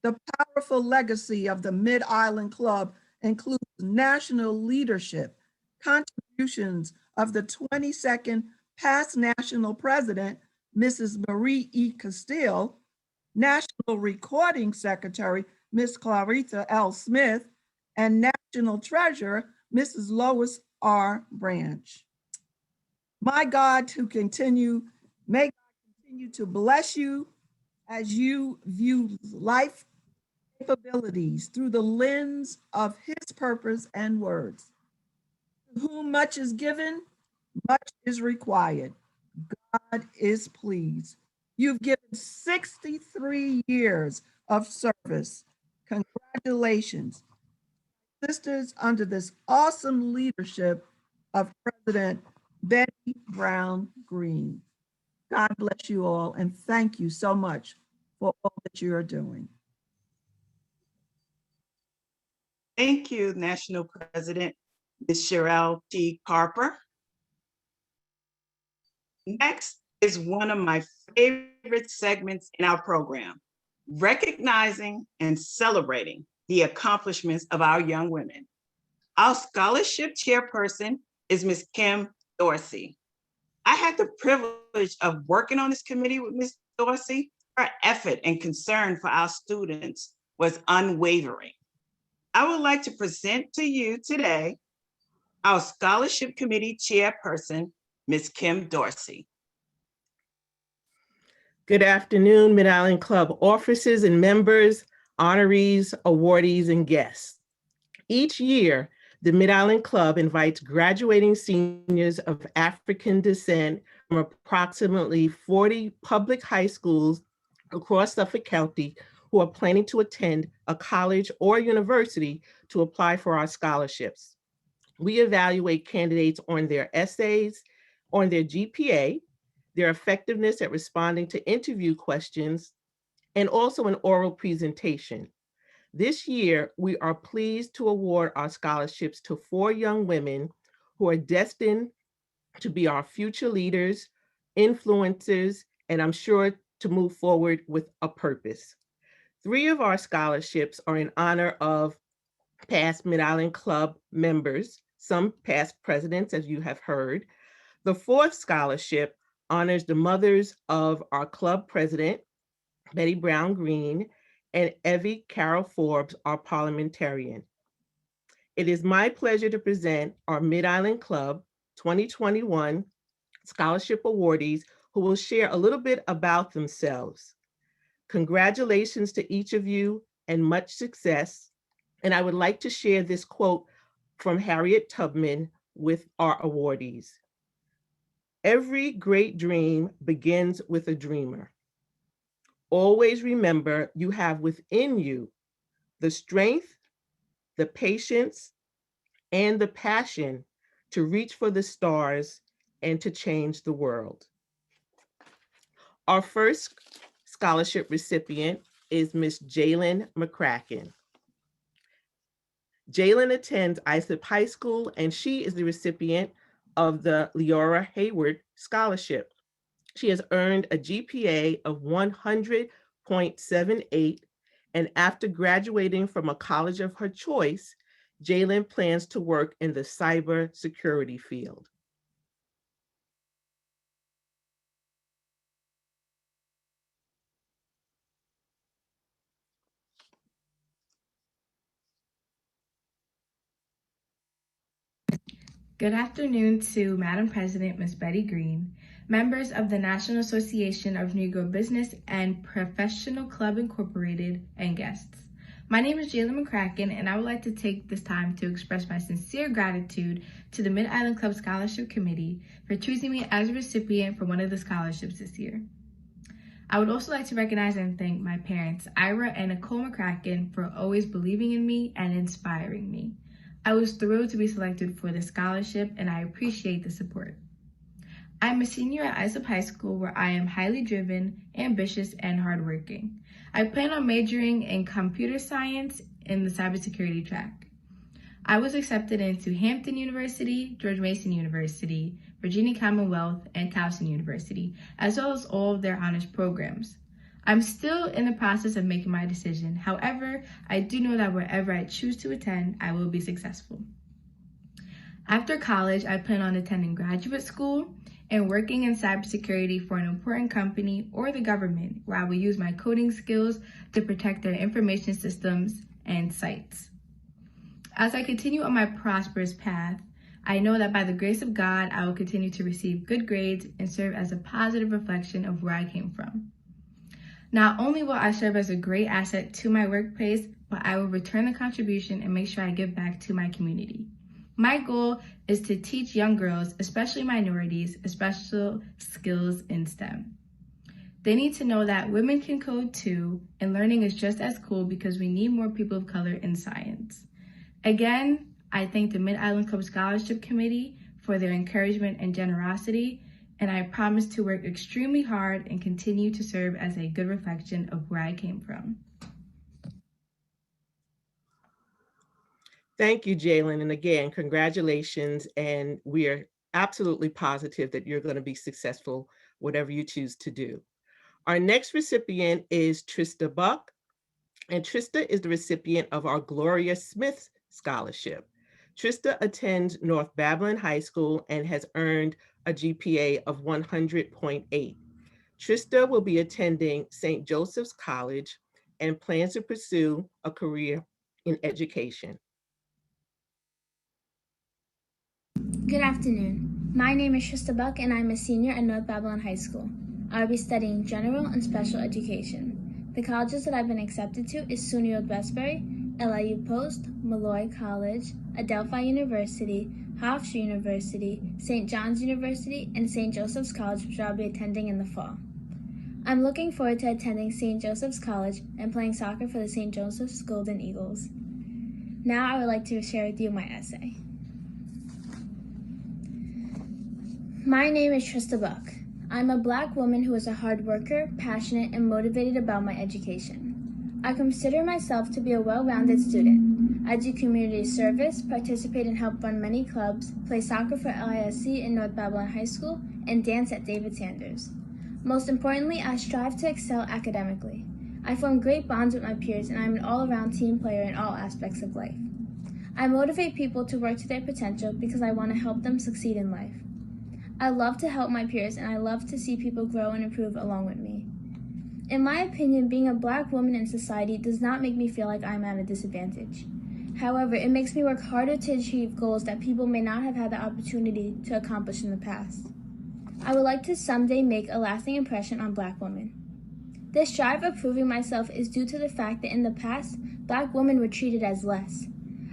[SPEAKER 11] The powerful legacy of the Mid-Island Club includes national leadership, contributions of the 22nd past national president, Mrs. Marie E. Castile, National Recording Secretary, Ms. Clarita L. Smith, and National Treasurer, Mrs. Lois R. Branch. My God, may God continue to bless you as you view life capabilities through the lens of his purpose and words. To whom much is given, much is required. God is pleased. You've given 63 years of service. Congratulations. Sisters, under this awesome leadership of President Betty Brown Green. God bless you all, and thank you so much for all that you are doing.
[SPEAKER 2] Thank you, National President Ms. Cheryl T. Carper. Next is one of my favorite segments in our program, recognizing and celebrating the accomplishments of our young women. Our scholarship chairperson is Ms. Kim Dorsey. I had the privilege of working on this committee with Ms. Dorsey. Her effort and concern for our students was unwavering. I would like to present to you today our scholarship committee chairperson, Ms. Kim Dorsey.
[SPEAKER 12] Good afternoon, Mid-Island Club officers and members, honorees, awardees, and guests. Each year, the Mid-Island Club invites graduating seniors of African descent from approximately 40 public high schools across Suffolk County who are planning to attend a college or university to apply for our scholarships. We evaluate candidates on their essays, on their GPA, their effectiveness at responding to interview questions, and also an oral presentation. This year, we are pleased to award our scholarships to 4 young women who are destined to be our future leaders, influencers, and I'm sure to move forward with a purpose. 3 of our scholarships are in honor of past Mid-Island Club members, some past presidents, as you have heard. The 4th scholarship honors the mothers of our club president, Betty Brown Green, and Evie Carol Forbes, our parliamentarian. It is my pleasure to present our Mid-Island Club 2021 scholarship awardees who will share a little bit about themselves. Congratulations to each of you and much success. And I would like to share this quote from Harriet Tubman with our awardees. Every great dream begins with a dreamer. Always remember you have within you the strength, the patience, and the passion to reach for the stars and to change the world. Our first scholarship recipient is Miss Jalen Mccracken. Jalen attends Islip High School, and she is the recipient of the Leora Hayward Scholarship. She has earned a GPA of 100.78, and after graduating from a college of her choice, Jalen plans to work in the cyber security field.
[SPEAKER 13] Good afternoon to Madam President, Ms. Betty Green, members of the National Association of Negro Business and Professional Club Incorporated, and guests. My name is Jalen Mccracken, and I would like to take this time to express my sincere gratitude to the Mid-Island Club Scholarship Committee for choosing me as a recipient for one of the scholarships this year. I would also like to recognize and thank my parents, Ira and Nicole Mccracken, for always believing in me and inspiring me. I was thrilled to be selected for the scholarship, and I appreciate the support. I'm a senior at Islip High School, where I am highly driven, ambitious, and hardworking. I plan on majoring in computer science in the cybersecurity track. I was accepted into Hampton University, George Mason University, Virginia Commonwealth, and Towson University, as well as all of their honors programs. I'm still in the process of making my decision. However, I do know that wherever I choose to attend, I will be successful. After college, I plan on attending graduate school and working in cybersecurity for an important company or the government, where I will use my coding skills to protect their information systems and sites. As I continue on my prosperous path, I know that by the grace of God, I will continue to receive good grades and serve as a positive reflection of where I came from. Not only will I serve as a great asset to my workplace, but I will return the contribution and make sure I give back to my community. My goal is to teach young girls, especially minorities, special skills in STEM. They need to know that women can code too, and learning is just as cool because we need more people of color in science. Again, I thank the Mid-Island Club Scholarship Committee for their encouragement and generosity, and I promise to work extremely hard and continue to serve as a good reflection of where I came from.
[SPEAKER 12] Thank you, Jalen. And again, congratulations. And we are absolutely positive that you're going to be successful, whatever you choose to do. Our next recipient is Trista Buck. And Trista is the recipient of our Gloria Smith Scholarship. Trista attends North Babylon High School and has earned a GPA of 100.8. Trista will be attending St. Joseph's College and plans to pursue a career in education.
[SPEAKER 14] Good afternoon. My name is Trista Buck and I'm a senior at North Babylon High School. I'll be studying general and special education. The colleges that I've been accepted to is SUNY Old Westbury, LIU Post, Malloy College, Adelphi University, Hofstra University, St. John's University, and St. Joseph's College, which I'll be attending in the fall. I'm looking forward to attending St. Joseph's College and playing soccer for the St. Joseph's Golden Eagles. Now I would like to share with you my essay. My name is Trista Buck. I'm a Black woman who is a hard worker, passionate, and motivated about my education. I consider myself to be a well-rounded student. I do community service, participate and help run many clubs, play soccer for LISC in North Babylon High School, and dance at David Sanders. Most importantly, I strive to excel academically. I form great bonds with my peers, and I'm an all-around team player in all aspects of life. I motivate people to work to their potential because I want to help them succeed in life. I love to help my peers, and I love to see people grow and improve along with me. In my opinion, being a Black woman in society does not make me feel like I'm at a disadvantage. However, it makes me work harder to achieve goals that people may not have had the opportunity to accomplish in the past. I would like to someday make a lasting impression on Black women. This drive of proving myself is due to the fact that in the past, Black women were treated as less.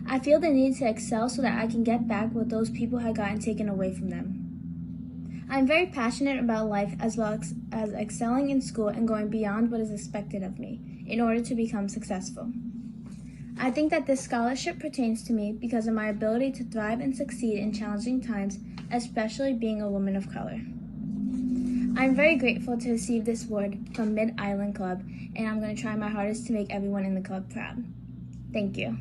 [SPEAKER 14] I feel the need to excel so that I can get back what those people had gotten taken away from them. I'm very passionate about life as well as excelling in school and going beyond what is expected of me in order to become successful. I think that this scholarship pertains to me because of my ability to thrive and succeed in challenging times, especially being a woman of color. I'm very grateful to receive this award from Mid-Island Club, and I'm going to try my hardest to make everyone in the club proud. Thank you.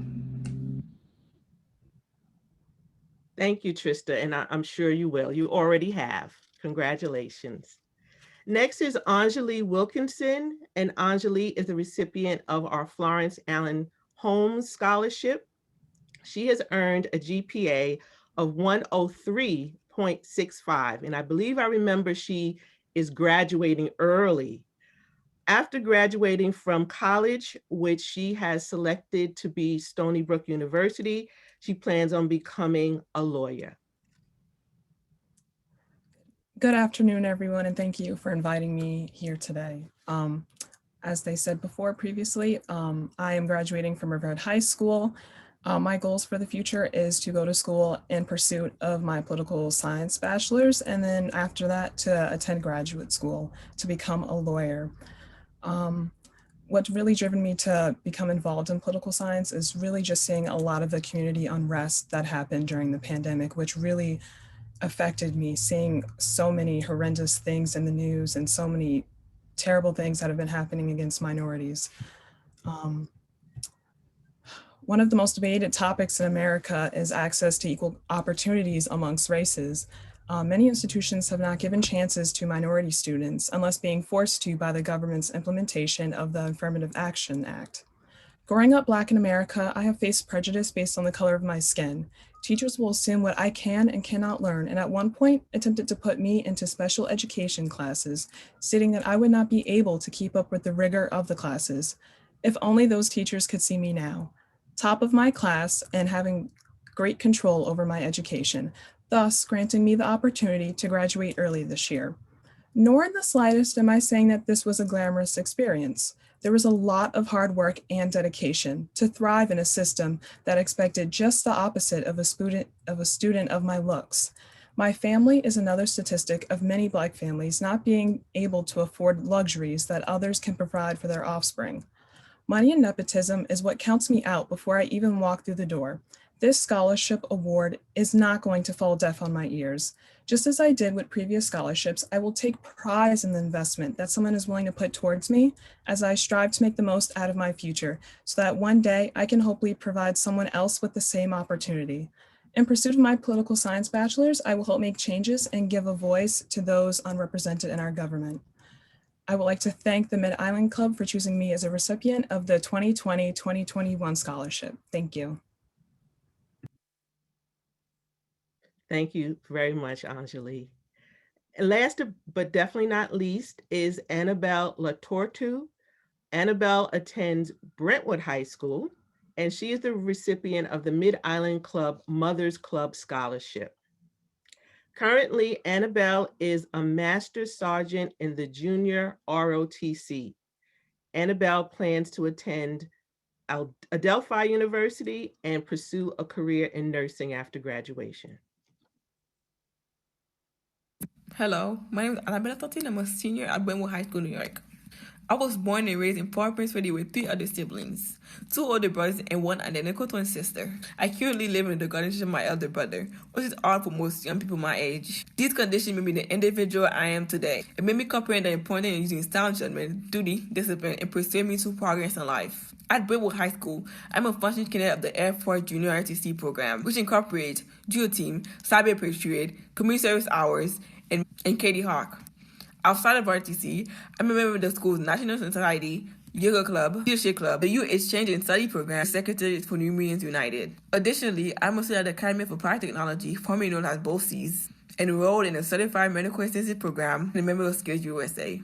[SPEAKER 12] Thank you, Trista, and I'm sure you will. You already have. Congratulations. Next is Anjali Wilkinson, and Anjali is the recipient of our Florence Allen Holmes Scholarship. She has earned a GPA of 103.65, and I believe I remember she is graduating early. After graduating from college, which she has selected to be Stony Brook University, she plans on becoming a lawyer.
[SPEAKER 15] Good afternoon, everyone, and thank you for inviting me here today. As they said before previously, I am graduating from Reverend High School. My goals for the future is to go to school in pursuit of my political science bachelor's, and then after that to attend graduate school to become a lawyer. What's really driven me to become involved in political science is really just seeing a lot of the community unrest that happened during the pandemic, which really affected me, seeing so many horrendous things in the news and so many terrible things that have been happening against minorities. One of the most debated topics in America is access to equal opportunities amongst races. Many institutions have not given chances to minority students unless being forced to by the government's implementation of the Affirmative Action Act. Growing up Black in America, I have faced prejudice based on the color of my skin. Teachers will assume what I can and cannot learn, and at one point attempted to put me into special education classes, stating that I would not be able to keep up with the rigor of the classes. If only those teachers could see me now, top of my class and having great control over my education, thus granting me the opportunity to graduate early this year. Nor in the slightest am I saying that this was a glamorous experience. There was a lot of hard work and dedication to thrive in a system that expected just the opposite of a student of my looks. My family is another statistic of many Black families not being able to afford luxuries that others can provide for their offspring. Money and nepotism is what counts me out before I even walk through the door. This scholarship award is not going to fall deaf on my ears. Just as I did with previous scholarships, I will take pride in the investment that someone is willing to put towards me as I strive to make the most out of my future so that one day I can hopefully provide someone else with the same opportunity. In pursuit of my political science bachelor's, I will help make changes and give a voice to those unrepresented in our government. I would like to thank the Mid-Island Club for choosing me as a recipient of the 2020-2021 scholarship. Thank you.
[SPEAKER 12] Thank you very much, Anjali. And last but definitely not least is Annabelle Latortu. Annabelle attends Brentwood High School, and she is the recipient of the Mid-Island Club Mothers Club Scholarship. Currently, Annabelle is a Master Sergeant in the Junior ROTC. Annabelle plans to attend Adelphi University and pursue a career in nursing after graduation.
[SPEAKER 16] Hello, my name is Annabella Thompson. I'm a senior at Brentwood High School, New York. I was born and raised in Port-au-Prince where there were 3 other siblings, 2 older brothers and 1 identical twin sister. I currently live in the guardianship of my elder brother, which is odd for most young people my age. These conditions made me the individual I am today. It made me comprehend the importance of using sound judgment, duty, discipline, and pursuing me to progress in life. At Brentwood High School, I'm a functioning candidate of the Air Force Junior RTC program, which incorporates Dual Team, Cyber Patriot, Community Service Hours, and Katie Hawk. Outside of RTC, I'm a member of the school's National Society, Yoga Club, Leadership Club, the Youth Exchange and Study Program, Secretary for New Meetings United. Additionally, I'm a student at the Academy for Applied Technology, formerly known as BOCES, enrolled in a Certified Medical Intensive Program and a member of Skills USA.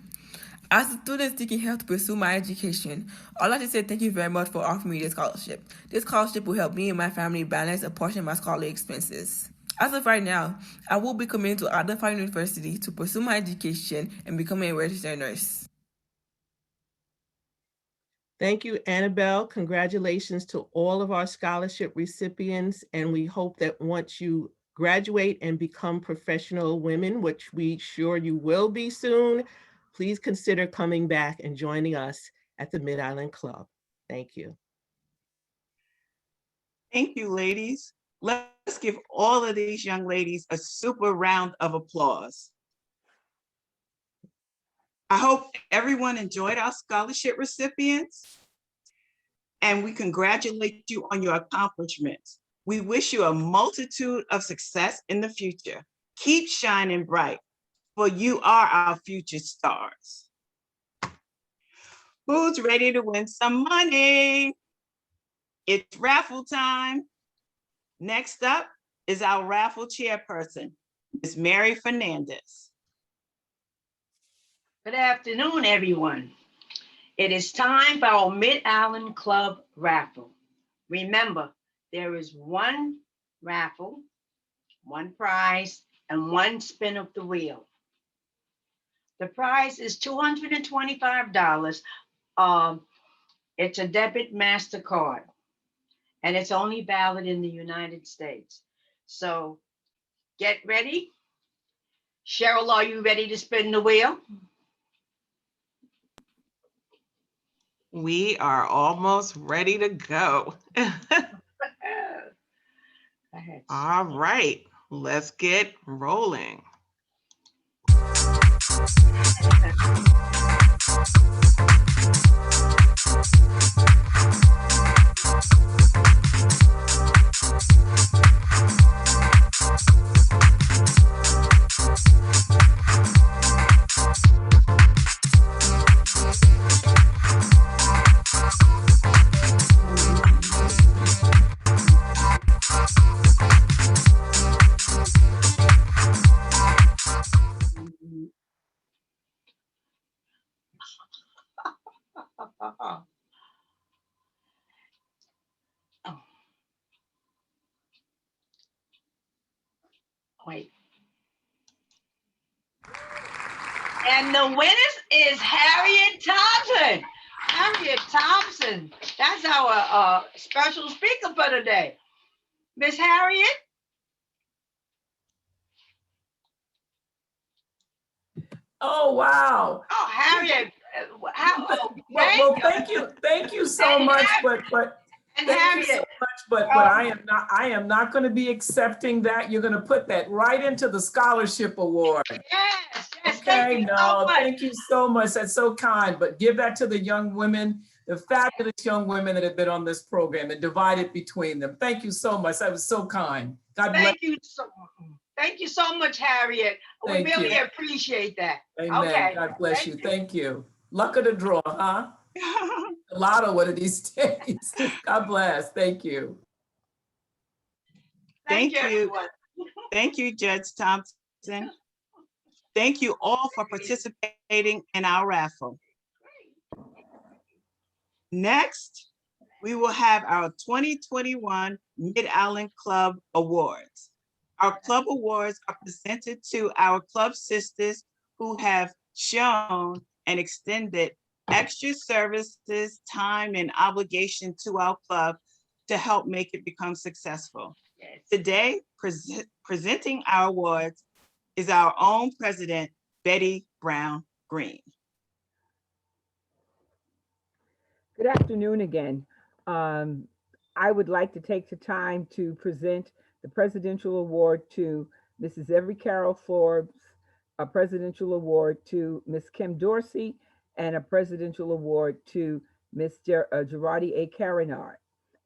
[SPEAKER 16] As a student seeking help to pursue my education, I'd like to say thank you very much for offering me this scholarship. This scholarship will help me and my family balance a portion of my scholarly expenses. As of right now, I will be committing to Adelphi University to pursue my education and becoming a registered nurse.
[SPEAKER 12] Thank you, Annabelle. Congratulations to all of our scholarship recipients. And we hope that once you graduate and become professional women, which we sure you will be soon, please consider coming back and joining us at the Mid-Island Club. Thank you.
[SPEAKER 2] Thank you, ladies. Let's give all of these young ladies a super round of applause. I hope everyone enjoyed our scholarship recipients, and we congratulate you on your accomplishments. We wish you a multitude of success in the future. Keep shining bright, for you are our future stars. Who's ready to win some money? It's raffle time. Next up is our raffle chairperson, Ms. Mary Fernandes.
[SPEAKER 8] Good afternoon, everyone. It is time for our Mid-Island Club raffle. Remember, there is 1 raffle, 1 prize, and 1 spin of the wheel. The prize is $225. It's a debit MasterCard, and it's only valid in the United States. So get ready. Cheryl, are you ready to spin the wheel?
[SPEAKER 1] We are almost ready to go. All right, let's get rolling.
[SPEAKER 8] Wait. And the winner is Harriet Thompson. Harriet Thompson. That's our special speaker for today. Miss Harriet.
[SPEAKER 10] Oh, wow.
[SPEAKER 8] Oh, Harriet.
[SPEAKER 10] Well, thank you so much, but thank you so much, but I am not going to be accepting that. You're going to put that right into the scholarship award.
[SPEAKER 8] Yes,
[SPEAKER 10] okay, thank you so much. That's so kind. But give that to the young women, the fabulous young women that have been on this program, and divide it between them. Thank you so much. That was so kind. God bless.
[SPEAKER 8] Thank you so much, Harriet. We really appreciate that.
[SPEAKER 10] Amen.
[SPEAKER 8] Okay.
[SPEAKER 10] God bless you. Thank you. Luck of the draw, huh? A lotto one of these days. God bless. Thank you.
[SPEAKER 2] Thank you. Thank you, Judge Thompson. Thank you all for participating in our raffle. Next, we will have our 2021 Mid-Island Club Awards. Our club awards are presented to our club sisters who have shown and extended extra services, time, and obligation to our club to help make it become successful. Yes. Today, presenting our awards is our own president, Betty Brown Green.
[SPEAKER 3] Good afternoon again. I would like to take the time to present the Presidential Award to Mrs. Every Carol Forbes, a Presidential Award to Ms. Kim Dorsey, and a Presidential Award to Ms. Girardi A. Carinard.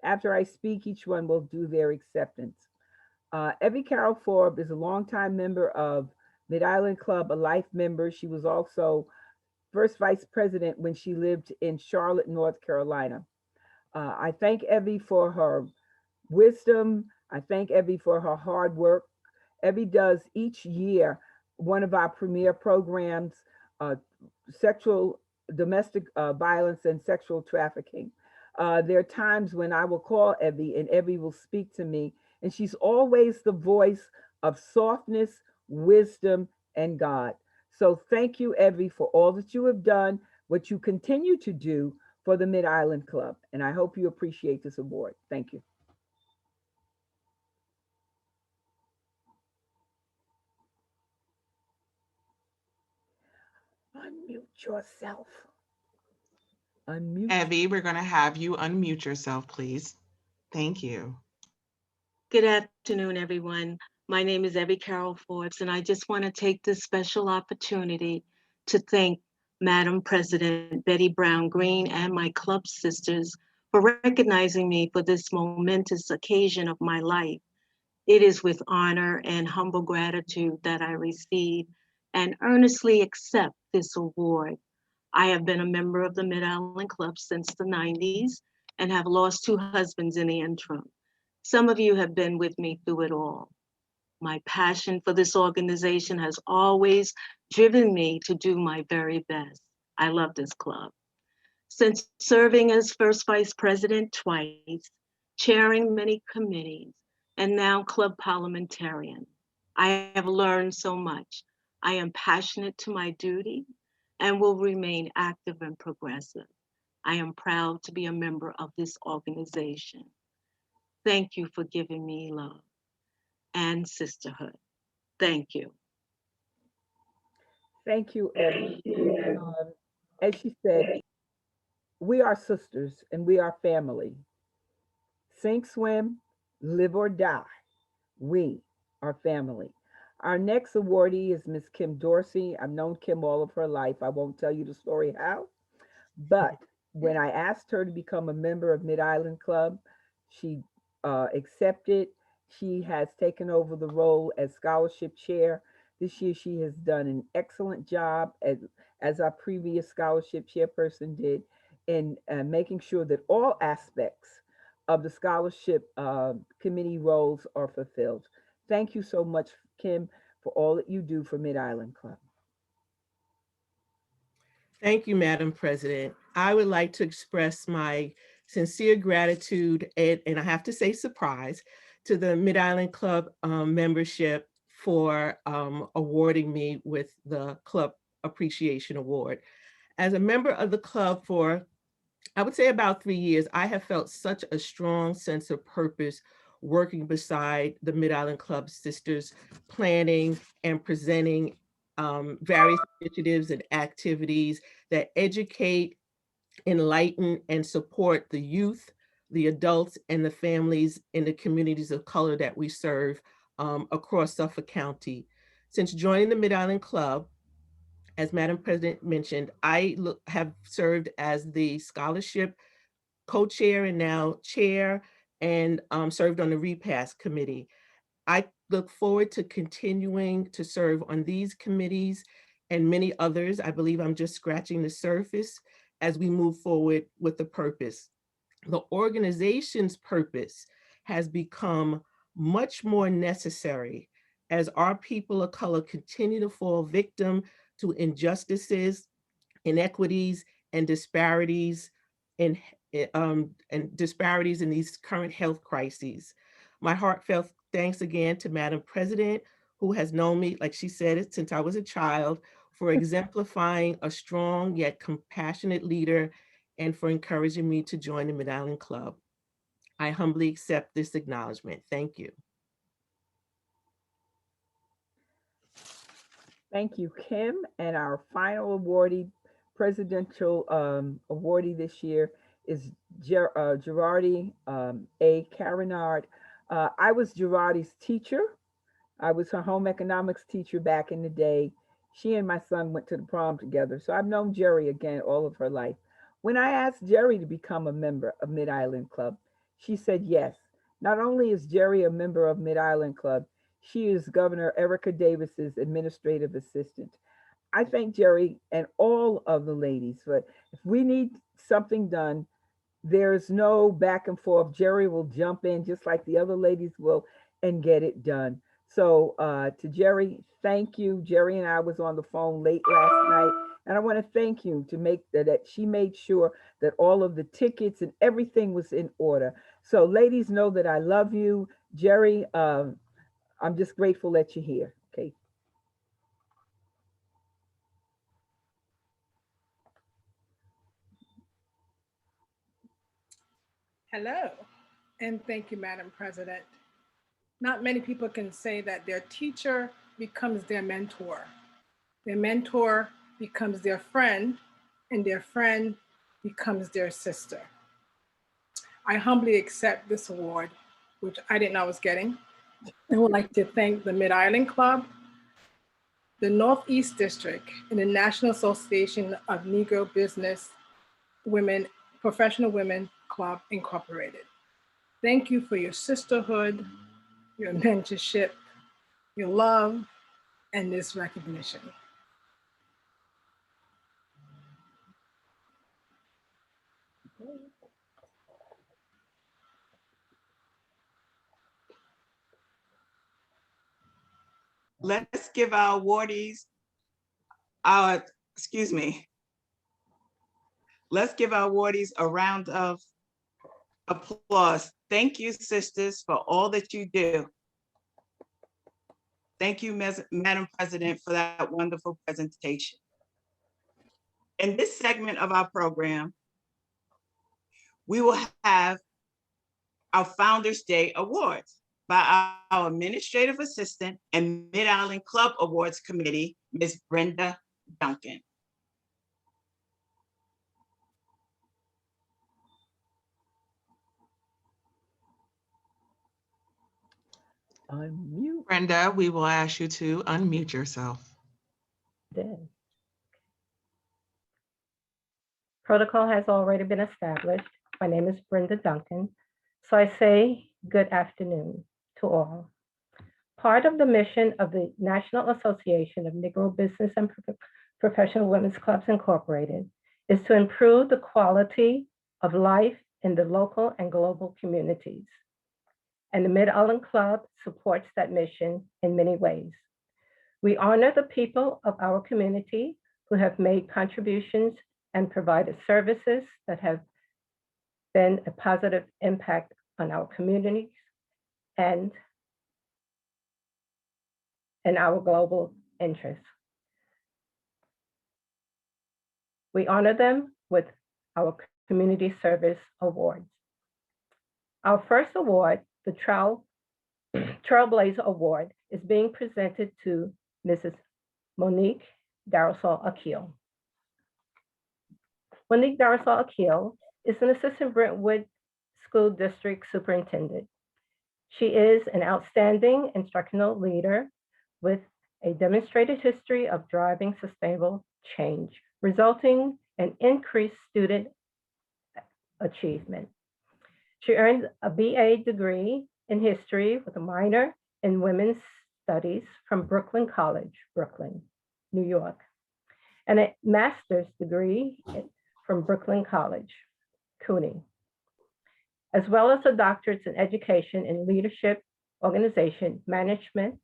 [SPEAKER 3] After I speak, each one will do their acceptance. Every Carol Forbes is a longtime member of Mid-Island Club, a life member. She was also first vice president when she lived in Charlotte, North Carolina. I thank Evie for her wisdom. I thank Evie for her hard work. Evie does each year one of our premier programs, domestic violence and sexual trafficking. There are times when I will call Evie and Evie will speak to me, and she's always the voice of softness, wisdom, and God. So thank you, Evie, for all that you have done, what you continue to do for the Mid-Island Club. And I hope you appreciate this award. Thank you. Unmute yourself. Unmute.
[SPEAKER 1] Evie, we're going to have you unmute yourself, please. Thank you.
[SPEAKER 7] Good afternoon, everyone. My name is Evie Carol Forbes, and I just want to take this special opportunity to thank Madam President Betty Brown Green and my club sisters for recognizing me for this momentous occasion of my life. It is with honor and humble gratitude that I receive and earnestly accept this award. I have been a member of the Mid-Island Club since the 90s and have lost 2 husbands in the interim. Some of you have been with me through it all. My passion for this organization has always driven me to do my very best. I love this club. Since serving as first vice president twice, chairing many committees, and now club parliamentarian, I have learned so much. I am passionate to my duty and will remain active and progressive. I am proud to be a member of this organization. Thank you for giving me love and sisterhood. Thank you.
[SPEAKER 3] Thank you, Evie. As she said, we are sisters and we are family. Sink, swim, live or die. We are family. Our next awardee is Miss Kim Dorsey. I've known Kim all of her life. I won't tell you the story how, but when I asked her to become a member of Mid-Island Club, she accepted. She has taken over the role as scholarship chair. This year, she has done an excellent job as our previous scholarship chairperson did in making sure that all aspects of the scholarship committee roles are fulfilled. Thank you so much, Kim, for all that you do for Mid-Island Club.
[SPEAKER 12] Thank you, Madam President. I would like to express my sincere gratitude and I have to say surprise to the Mid-Island Club membership for awarding me with the club Appreciation Award. As a member of the club for, I would say, about 3 years, I have felt such a strong sense of purpose working beside the Mid-Island Club sisters, planning and presenting various initiatives and activities that educate, enlighten, and support the youth, the adults, and the families in the communities of color that we serve across Suffolk County. Since joining the Mid-Island Club, as Madam President mentioned, I have served as the scholarship co-chair and now chair, and served on the repast committee. I look forward to continuing to serve on these committees and many others. I believe I'm just scratching the surface as we move forward with the purpose. The organization's purpose has become much more necessary as our people of color continue to fall victim to injustices, inequities, and disparities in these current health crises. My heartfelt thanks again to Madam President, who has known me, like she said, since I was a child, for exemplifying a strong yet compassionate leader and for encouraging me to join the Mid-Island Club. I humbly accept this acknowledgement. Thank you.
[SPEAKER 3] Thank you, Kim. And our final awardee, presidential awardee this year is Girardi A. Carinard. I was Girardi's teacher. I was her home economics teacher back in the day. She and my son went to the prom together. So I've known Jerry again all of her life. When I asked Jerry to become a member of Mid-Island Club, she said yes. Not only is Jerry a member of Mid-Island Club, she is Governor Erica Davis's administrative assistant. I thank Jerry and all of the ladies, but if we need something done, there's no back and forth. Jerry will jump in just like the other ladies will and get it done. So to Jerry, thank you. Jerry and I was on the phone late last night, and I want to thank you to make that she made sure that all of the tickets and everything was in order. So ladies, know that I love you. Jerry, I'm just grateful that you're here. Okay.
[SPEAKER 17] Hello, and thank you, Madam President. Not many people can say that their teacher becomes their mentor becomes their friend, and their friend becomes their sister. I humbly accept this award, which I didn't know I was getting. I would like to thank the Mid-Island Club, the Northeast District, and the National Association of Negro Business Women, Professional Women Club Incorporated. Thank you for your sisterhood, your mentorship, your love, and this recognition.
[SPEAKER 2] Let's give our awardees let's give our awardees a round of applause. Thank you, sisters, for all that you do. Thank you, Madam President, for that wonderful presentation. In this segment of our program, we will have our Founders Day Awards by our Administrative Assistant and Mid-Island Club Awards Committee, Ms. Brenda Duncan.
[SPEAKER 3] Unmute.
[SPEAKER 1] Brenda, we will ask you to unmute yourself.
[SPEAKER 18] Protocol has already been established. My name is Brenda Duncan. So I say good afternoon to all. Part of the mission of the National Association of Negro Business and Professional Women's Clubs Incorporated is to improve the quality of life in the local and global communities. And the Mid-Island Club supports that mission in many ways. We honor the people of our community who have made contributions and provided services that have been a positive impact on our communities and our global interests. We honor them with our Community Service Awards. Our first award, the Trailblazer Award, is being presented to Mrs. Monique Darasol Akil. Monique Darasol Akil is an Assistant Brentwood School District Superintendent. She is an outstanding instructional leader with a demonstrated history of driving sustainable change, resulting in increased student achievement. She earned a BA degree in history with a minor in women's studies from Brooklyn College, Brooklyn, New York, and a master's degree from Brooklyn College, CUNY, as well as a doctorate in education in leadership, organization, management,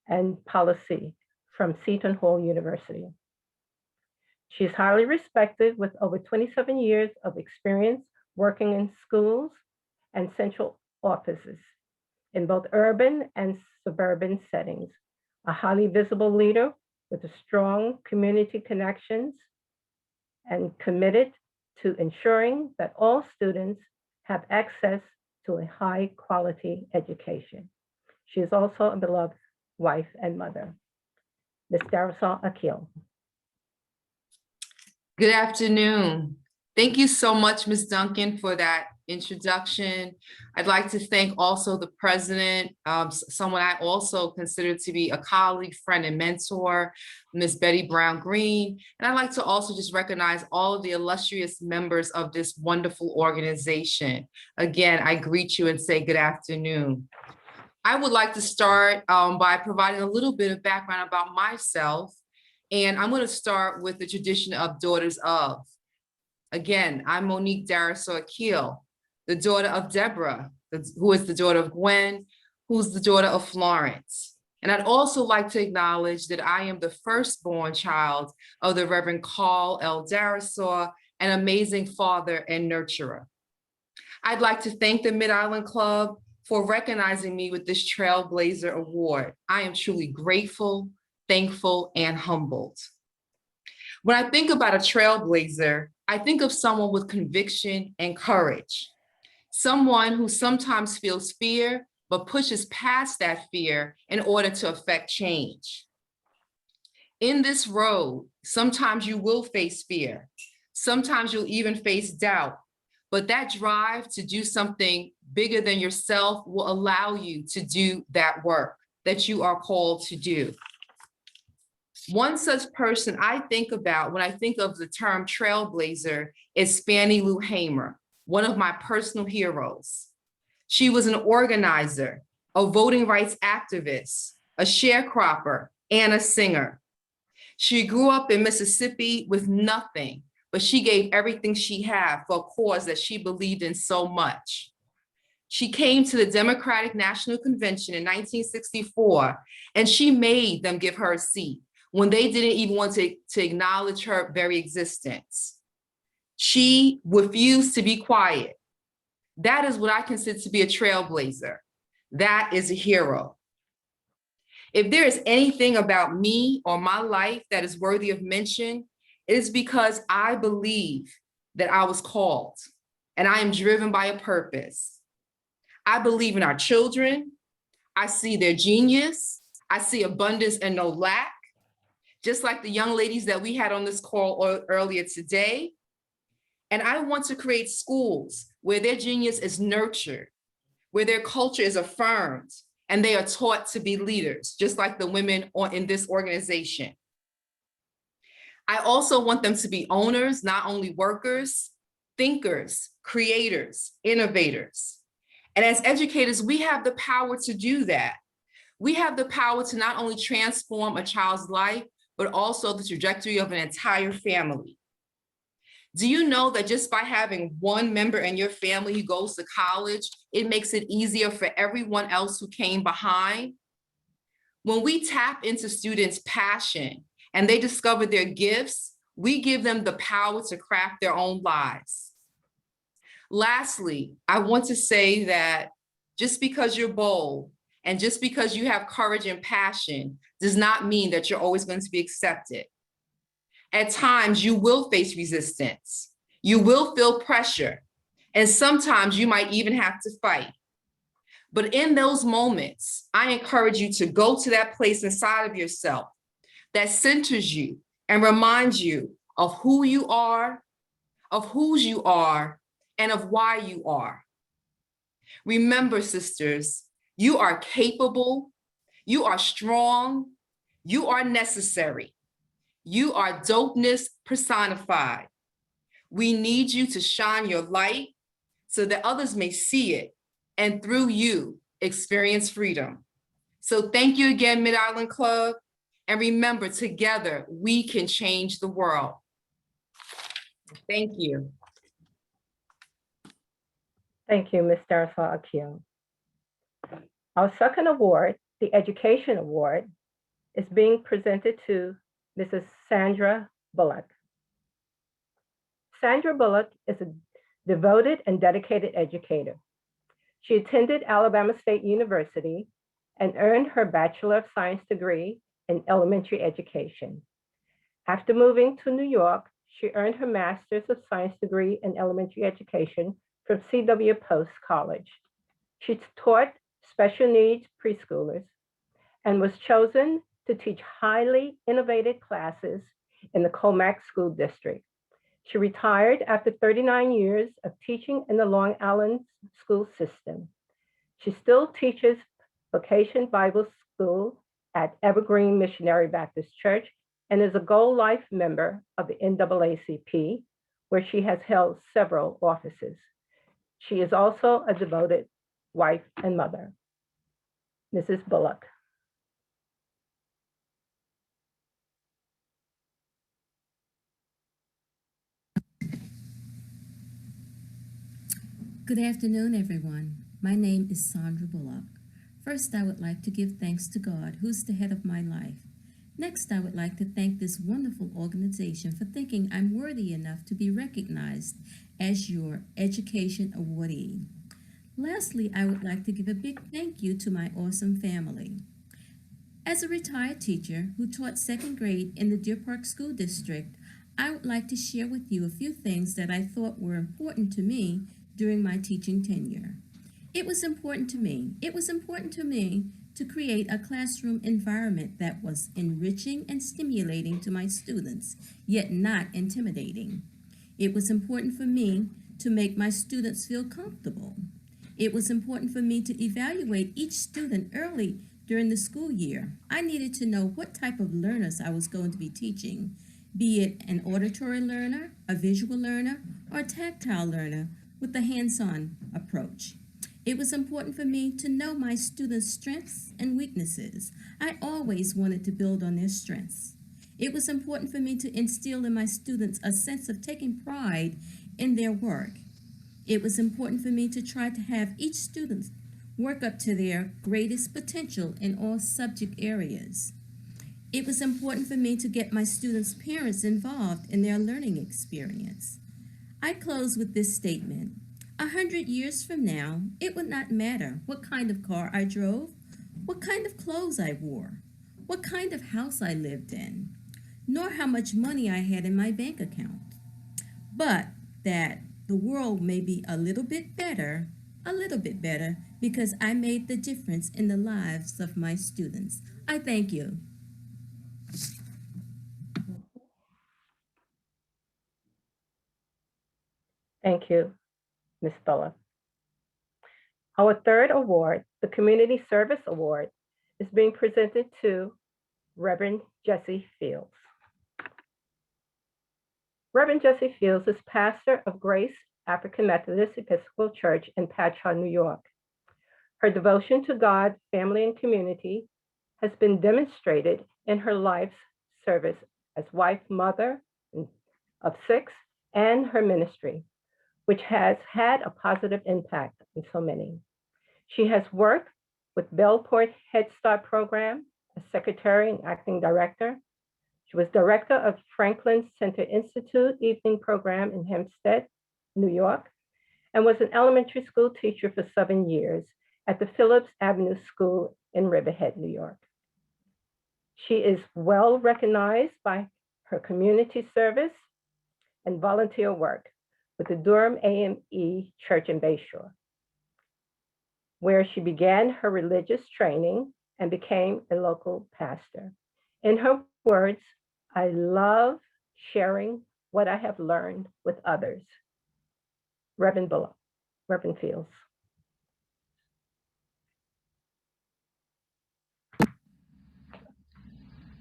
[SPEAKER 18] and policy from Seton Hall University. She is highly respected with over 27 years of experience working in schools and central offices in both urban and suburban settings, a highly visible leader with a strong community connections and committed to ensuring that all students have access to a high quality education. She is also a beloved wife and mother. Ms. Darasol Akil.
[SPEAKER 19] Good afternoon. Thank you so much, Ms. Duncan, for that introduction. I'd like to thank also the president, someone I also consider to be a colleague, friend, and mentor, Ms. Betty Brown Green. And I'd like to also just recognize all of the illustrious members of this wonderful organization. Again, I greet you and say good afternoon. I would like to start by providing a little bit of background about myself. And I'm going to start with the tradition of Daughters of. Again, I'm Monique Darasol Akil, the daughter of Deborah, who is the daughter of Gwen, who's the daughter of Florence. And I'd also like to acknowledge that I am the firstborn child of the Reverend Carl L. Darasol, an amazing father and nurturer. I'd like to thank the Mid-Island Club for recognizing me with this Trailblazer Award. I am truly grateful, thankful, and humbled. When I think about a trailblazer, I think of someone with conviction and courage, someone who sometimes feels fear, but pushes past that fear in order to affect change. In this road, sometimes you will face fear. Sometimes you'll even face doubt, but that drive to do something bigger than yourself will allow you to do that work that you are called to do. One such person I think about when I think of the term trailblazer is Fannie Lou Hamer, one of my personal heroes. She was an organizer, a voting rights activist, a sharecropper, and a singer. She grew up in Mississippi with nothing, but she gave everything she had for a cause that she believed in so much. She came to the Democratic National Convention in 1964, and she made them give her a seat when they didn't even want to acknowledge her very existence. She refused to be quiet. That is what I consider to be a trailblazer. That is a hero. If there is anything about me or my life that is worthy of mention, it is because I believe that I was called and I am driven by a purpose. I believe in our children. I see their genius. I see abundance and no lack. Just like the young ladies that we had on this call earlier today. And I want to create schools where their genius is nurtured, where their culture is affirmed, and they are taught to be leaders, just like the women in this organization. I also want them to be owners, not only workers, thinkers, creators, innovators. And as educators, we have the power to do that. We have the power to not only transform a child's life, but also the trajectory of an entire family. Do you know that just by having one member in your family who goes to college, it makes it easier for everyone else who came behind? When we tap into students' passion and they discover their gifts, we give them the power to craft their own lives. Lastly, I want to say that just because you're bold and just because you have courage and passion does not mean that you're always going to be accepted. At times, you will face resistance. You will feel pressure. And sometimes you might even have to fight. But in those moments, I encourage you to go to that place inside of yourself that centers you and reminds you of who you are, of whose you are, and of why you are. Remember, sisters, you are capable, you are strong, you are necessary. You are dopeness personified. We need you to shine your light so that others may see it and through you experience freedom. So thank you again, Mid-Island Club. And remember, together we can change the world. Thank you.
[SPEAKER 18] Thank you, Ms. Darasal Akil. Our second award, the Education Award, is being presented to Mrs. Sandra Bullock. Sandra Bullock is a devoted and dedicated educator. She attended Alabama State University and earned her Bachelor of Science degree in elementary education. After moving to New York, she earned her Master's of Science degree in elementary education from C.W. Post College. She taught special needs preschoolers and was chosen to teach highly innovative classes in the Comac School District. She retired after 39 years of teaching in the Long Island school system. She still teaches Vocation Bible School at Evergreen Missionary Baptist Church and is a Goal Life member of the NAACP, where she has held several offices. She is also a devoted wife and mother. Mrs. Bullock.
[SPEAKER 20] Good afternoon, everyone. My name is Sandra Bullock. First, I would like to give thanks to God, who's the head of my life. Next, I would like to thank this wonderful organization for thinking I'm worthy enough to be recognized as your education awardee. Lastly, I would like to give a big thank you to my awesome family. As a retired teacher who taught second grade in the Deer Park School District, I would like to share with you a few things that I thought were important to me during my teaching tenure. It was important to me to create a classroom environment that was enriching and stimulating to my students, yet not intimidating. It was important for me to make my students feel comfortable. It was important for me to evaluate each student early during the school year. I needed to know what type of learners I was going to be teaching, be it an auditory learner, a visual learner, or a tactile learner with a hands-on approach. It was important for me to know my students' strengths and weaknesses. I always wanted to build on their strengths. It was important for me to instill in my students a sense of taking pride in their work. It was important for me to try to have each student work up to their greatest potential in all subject areas. It was important for me to get my students' parents involved in their learning experience. I close with this statement. 100 years from now, it would not matter what kind of car I drove, what kind of clothes I wore, what kind of house I lived in, nor how much money I had in my bank account, but that the world may be a little bit better, because I made the difference in the lives of my students. I thank you.
[SPEAKER 18] Thank you, Ms. Bullock. Our third award, the Community Service Award, is being presented to Reverend Jesse Fields. Reverend Jesse Fields is pastor of Grace African Methodist Episcopal Church in Patchogue, New York. Her devotion to God, family, and community has been demonstrated in her life's service as wife, mother of 6, and her ministry, which has had a positive impact on so many. She has worked with Bellport Head Start Program as secretary and acting director. She was director of Franklin Center Institute Evening Program in Hempstead, New York, and was an elementary school teacher for 7 years at the Phillips Avenue School in Riverhead, New York. She is well recognized by her community service and volunteer work with the Durham AME Church in Bayshore, where she began her religious training and became a local pastor. In her words, I love sharing what I have learned with others. Reverend Bullock, Reverend Fields.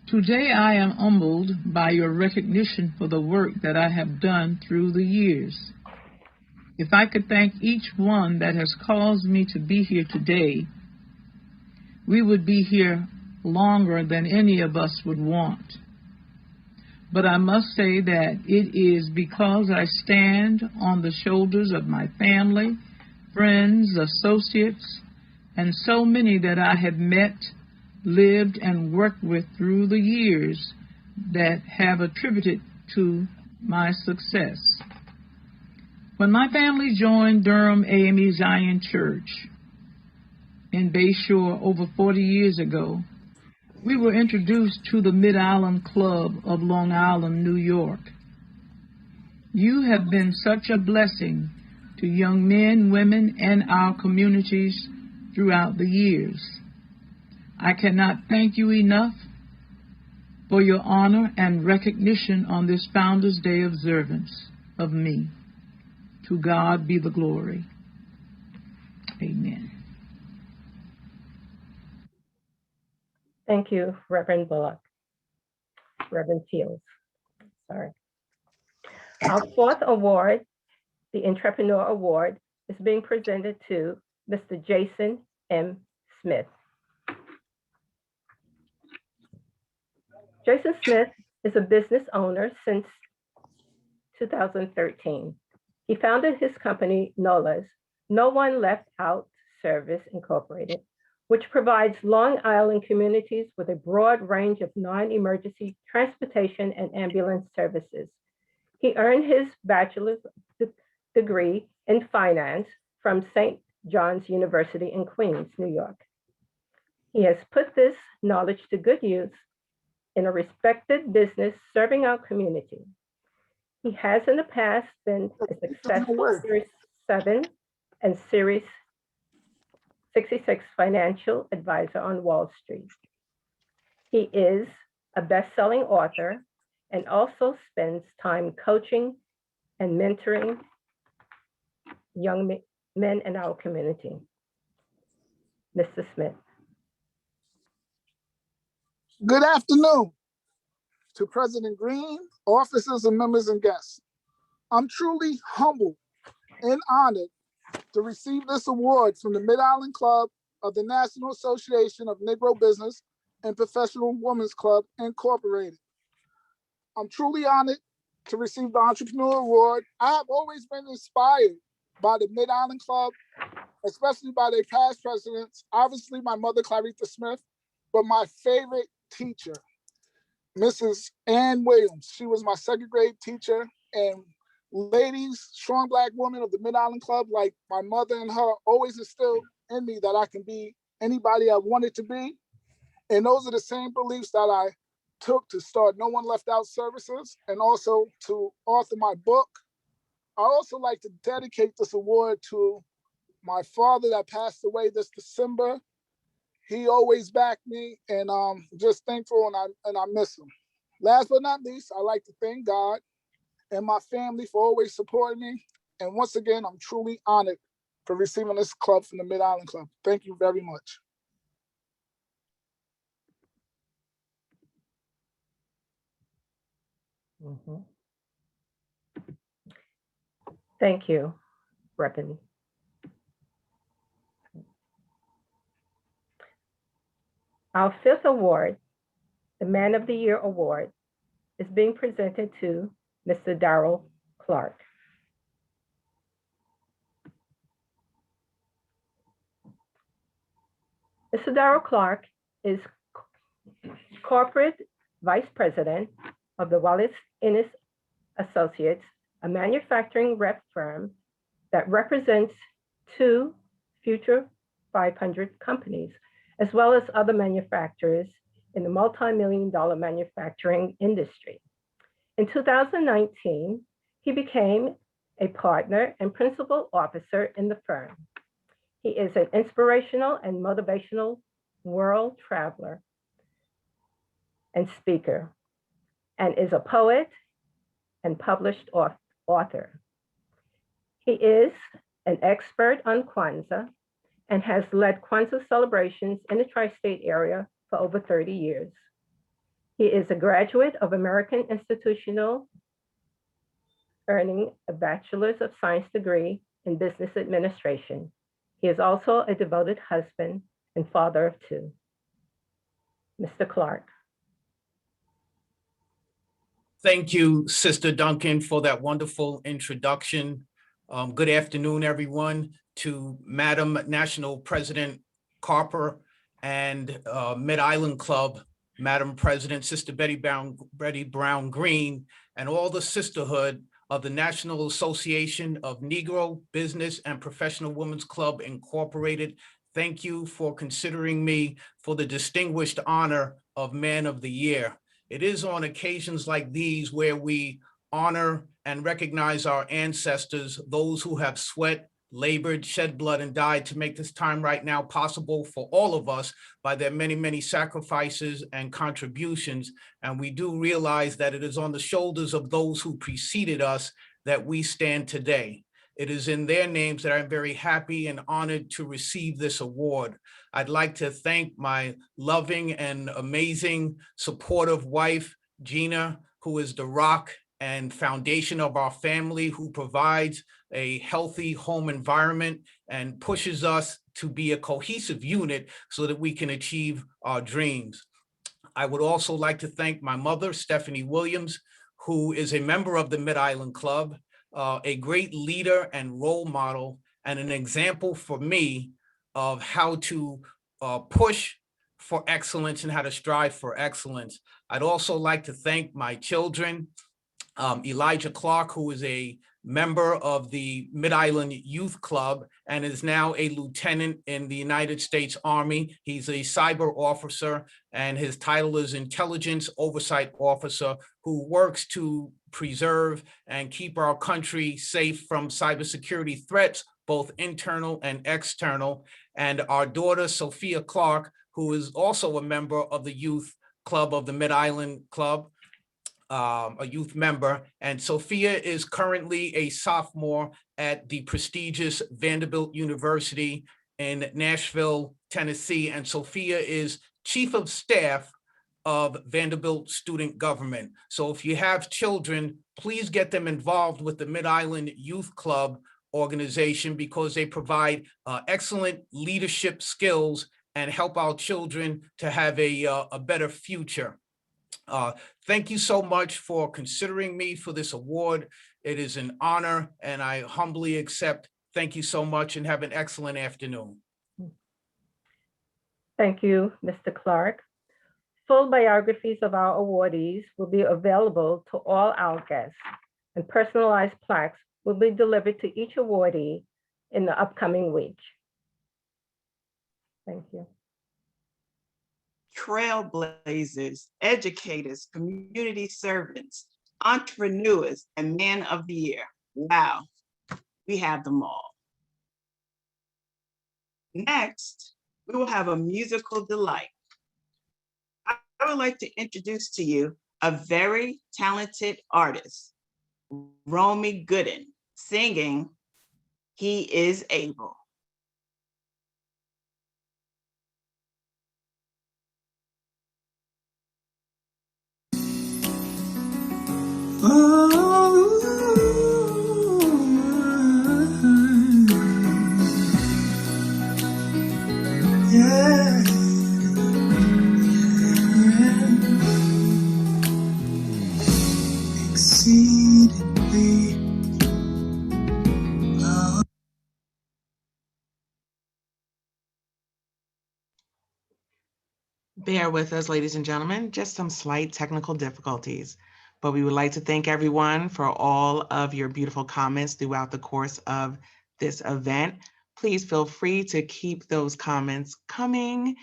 [SPEAKER 21] Today I am humbled by your recognition for the work that I have done through the years. If I could thank each one that has caused me to be here today, we would be here longer than any of us would want. But I must say that it is because I stand on the shoulders of my family, friends, associates, and so many that I have met, lived, and worked with through the years that have attributed to my success. When my family joined Durham AME Zion Church in Bayshore over 40 years ago, we were introduced to the Mid-Island Club of Long Island, New York. You have been such a blessing to young men, women, and our communities throughout the years. I cannot thank you enough for your honor and recognition on this Founders Day observance of me. To God be the glory. Amen.
[SPEAKER 18] Thank you, Reverend Bullock. Reverend Fields, sorry. Our fourth award, the Entrepreneur Award, is being presented to Mr. Jason M. Smith. Jason Smith is a business owner since 2013. He founded his company, NOLA's, No One Left Out Service Incorporated, which provides Long Island communities with a broad range of non-emergency transportation and ambulance services. He earned his bachelor's degree in finance from St. John's University in Queens, New York. He has put this knowledge to good use in a respected business serving our community. He has in the past been a successful Series 7 and Series 66 financial advisor on Wall Street. He is a best-selling author and also spends time coaching and mentoring young men in our community. Mr. Smith.
[SPEAKER 22] Good afternoon to President Green, officers and members and guests. I'm truly humbled and honored to receive this award from the Mid-Island Club of the National Association of Negro Business and Professional Women's Club, Incorporated. I'm truly honored to receive the Entrepreneur Award. I have always been inspired by the Mid-Island Club, especially by their past presidents, obviously my mother, Clarita Smith, but my favorite teacher, Mrs. Ann Williams. She was my second grade teacher, and ladies, strong Black women of the Mid-Island Club, like my mother and her, always instilled in me that I can be anybody I wanted to be. And those are the same beliefs that I took to start No One Left Out Services and also to author my book. I also like to dedicate this award to my father that passed away this December. He always backed me, and just thankful, and I miss him. Last but not least, I like to thank God and my family for always supporting me. And once again, I'm truly honored for receiving this club from the Mid-Island Club. Thank you very much.
[SPEAKER 18] Mm-hmm. Thank you, Reverend. Our fifth award, the Man of the Year Award, is being presented to Mr. Daryl Clark. Mr. Daryl Clark is Corporate Vice President of the Wallace Innes Associates, a manufacturing rep firm that represents 2 Future 500 companies, as well as other manufacturers in the multi-million-dollar manufacturing industry. In 2019, he became a partner and principal officer in the firm. He is an inspirational and motivational world traveler and speaker, and is a poet and published author. He is an expert on Kwanzaa and has led Kwanzaa celebrations in the tri-state area for over 30 years. He is a graduate of American Institutional, earning a Bachelor's of Science degree in Business Administration. He is also a devoted husband and father of two. Mr. Clarke.
[SPEAKER 4] Thank you, Sister Duncan, for that wonderful introduction. Good afternoon, everyone, to Madam National President Carper and Mid-Island Club, Madam President, Sister Betty Brown Green, and all the sisterhood of the National Association of Negro Business and Professional Women's Club Incorporated. Thank you for considering me for the distinguished honor of Man of the Year. It is on occasions like these where we honor and recognize our ancestors, those who have sweat, labored, shed blood, and died to make this time right now possible for all of us by their many, many sacrifices and contributions. And we do realize that it is on the shoulders of those who preceded us that we stand today. It is in their names that I'm very happy and honored to receive this award. I'd like to thank my loving and amazing supportive wife, Gina, who is the rock and foundation of our family, who provides a healthy home environment and pushes us to be a cohesive unit so that we can achieve our dreams. I would also like to thank my mother, Stephanie Williams, who is a member of the Mid-Island Club, a great leader and role model, and an example for me of how to push for excellence and how to strive for excellence. I'd also like to thank my children, Elijah Clark, who is a member of the Mid-Island Youth Club and is now a lieutenant in the United States Army. He's a cyber officer, and his title is Intelligence Oversight Officer, who works to preserve and keep our country safe from cybersecurity threats, both internal and external. And our daughter, Sophia Clark, who is also a member of the Youth Club of the Mid-Island Club, a youth member, and Sophia is currently a sophomore at the prestigious Vanderbilt University in Nashville, Tennessee, and Sophia is Chief of Staff of Vanderbilt Student Government. So if you have children, please get them involved with the Mid-Island Youth Club organization because they provide excellent leadership skills and help our children to have a better future. Thank you so much for considering me for this award. It is an honor and I humbly accept. Thank you so much and have an excellent afternoon.
[SPEAKER 18] Thank you, Mr. Clarke. Full biographies of our awardees will be available to all our guests, and personalized plaques will be delivered to each awardee in the upcoming week. Thank you.
[SPEAKER 2] Trailblazers, educators, community servants, entrepreneurs, and Man of the Year. Wow, we have them all. Next, we will have a musical delight. I would like to introduce to you a very talented artist, Romy Gooden, singing He Is Able.
[SPEAKER 5] Yeah. Exceedingly.
[SPEAKER 1] Bear with us, ladies and gentlemen, just some slight technical difficulties. But we would like to thank everyone for all of your beautiful comments throughout the course of this event. Please feel free to keep those comments coming.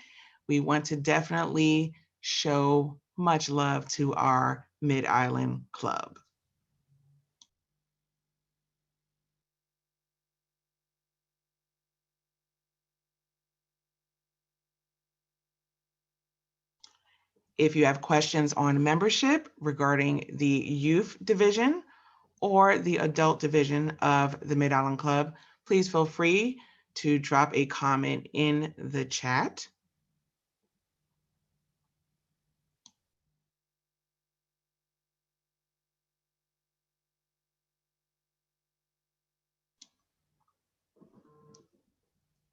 [SPEAKER 1] We want to definitely show much love to our Mid-Island Club. If you have questions on membership regarding the youth division or the adult division of the Mid-Island Club, please feel free to drop a comment in the chat.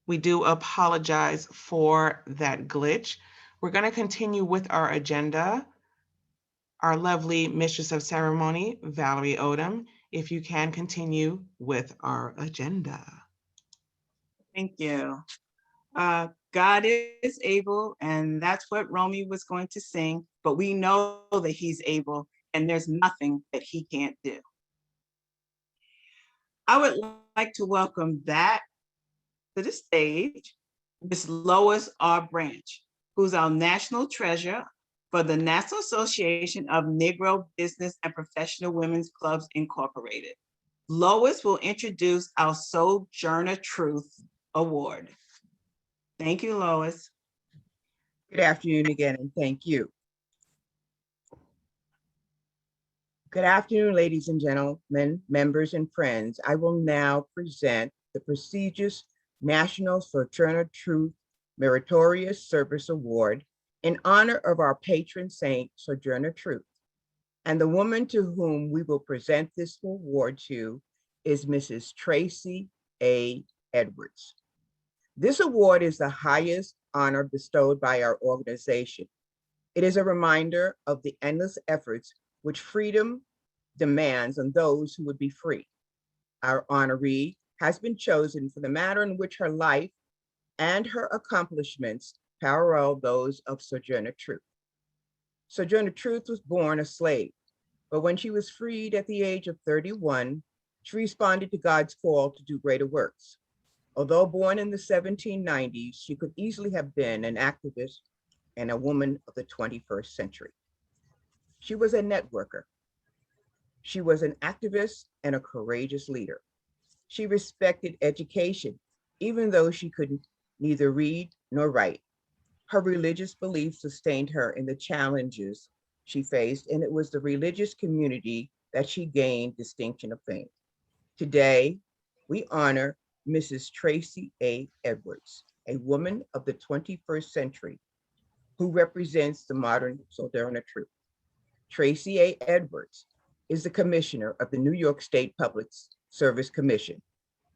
[SPEAKER 1] We do apologize for that glitch. We're going to continue with our agenda. Our lovely Mistress of Ceremony, Valerie Odom, if you can continue with our agenda.
[SPEAKER 2] Thank you. God is able, and that's what Romy was going to sing, but we know that he's able and there's nothing that he can't do. I would like to welcome back to the stage Ms. Lois R. Branch, who's our national treasurer for the National Association of Negro Business and Professional Women's Clubs, Incorporated. Lois will introduce our Sojourner Truth Award. Thank you, Lois.
[SPEAKER 6] Good afternoon again, and thank you. Good afternoon, ladies and gentlemen, members and friends. I will now present the prestigious National Sojourner Truth Meritorious Service Award in honor of our patron saint, Sojourner Truth. And the woman to whom we will present this award to is Mrs. Tracy A. Edwards. This award is the highest honor bestowed by our organization. It is a reminder of the endless efforts which freedom demands on those who would be free. Our honoree has been chosen for the manner in which her life and her accomplishments parallel those of Sojourner Truth. Sojourner Truth was born a slave, but when she was freed at the age of 31, she responded to God's call to do greater works. Although born in the 1790s, she could easily have been an activist and a woman of the 21st century. She was a networker. She was an activist and a courageous leader. She respected education, even though she could neither read nor write. Her religious beliefs sustained her in the challenges she faced, and it was the religious community that she gained distinction of fame. Today, we honor Mrs. Tracy A. Edwards, a woman of the 21st century who represents the modern Sojourner Truth. Tracy A. Edwards is the commissioner of the New York State Public Service Commission.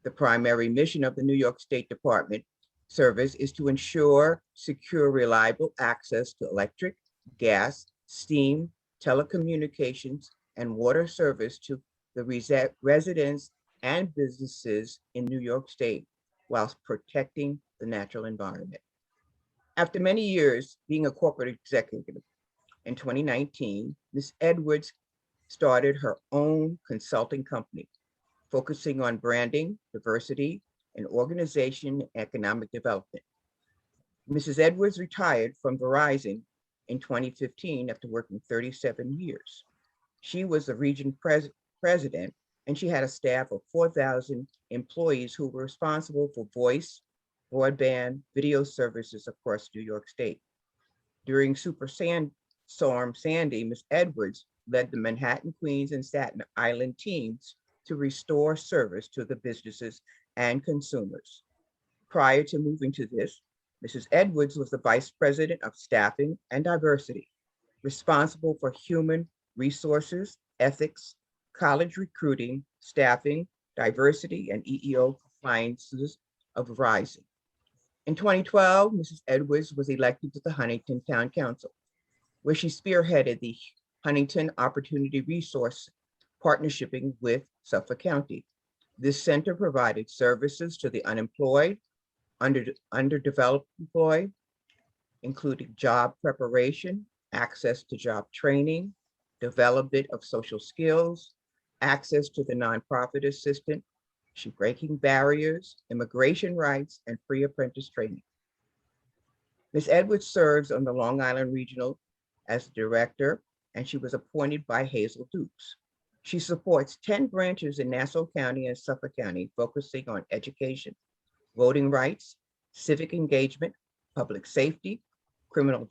[SPEAKER 6] The primary mission of the New York State Department Service is to ensure secure, reliable access to electric, gas, steam, telecommunications, and water service to the residents and businesses in New York State, whilst protecting the natural environment. After many years being a corporate executive, in 2019, Ms. Edwards started her own consulting company, focusing on branding, diversity, and organization and economic development. Mrs. Edwards retired from Verizon in 2015 after working 37 years. She was the region president, and she had a staff of 4,000 employees who were responsible for voice, broadband, video services across New York State. During Storm Sandy, Ms. Edwards led the Manhattan, Queens, and Staten Island teams to restore service to the businesses and consumers. Prior to moving to this, Mrs. Edwards was the Vice President of Staffing and Diversity, responsible for human resources, ethics, college recruiting, staffing, diversity, and EEO compliances of Verizon. In 2012, Mrs. Edwards was elected to the Huntington Town Council, where she spearheaded the Huntington Opportunity Resource partnershiping with Suffolk County. This center provided services to the unemployed, underdeveloped employed, including job preparation, access to job training, development of social skills, access to the nonprofit assistant, breaking barriers, immigration rights, and free apprentice training. Ms. Edwards serves on the Long Island Regional as director and she was appointed by Hazel Dukes. She supports 10 branches in Nassau County and Suffolk County, focusing on education, voting rights, civic engagement, public safety, criminal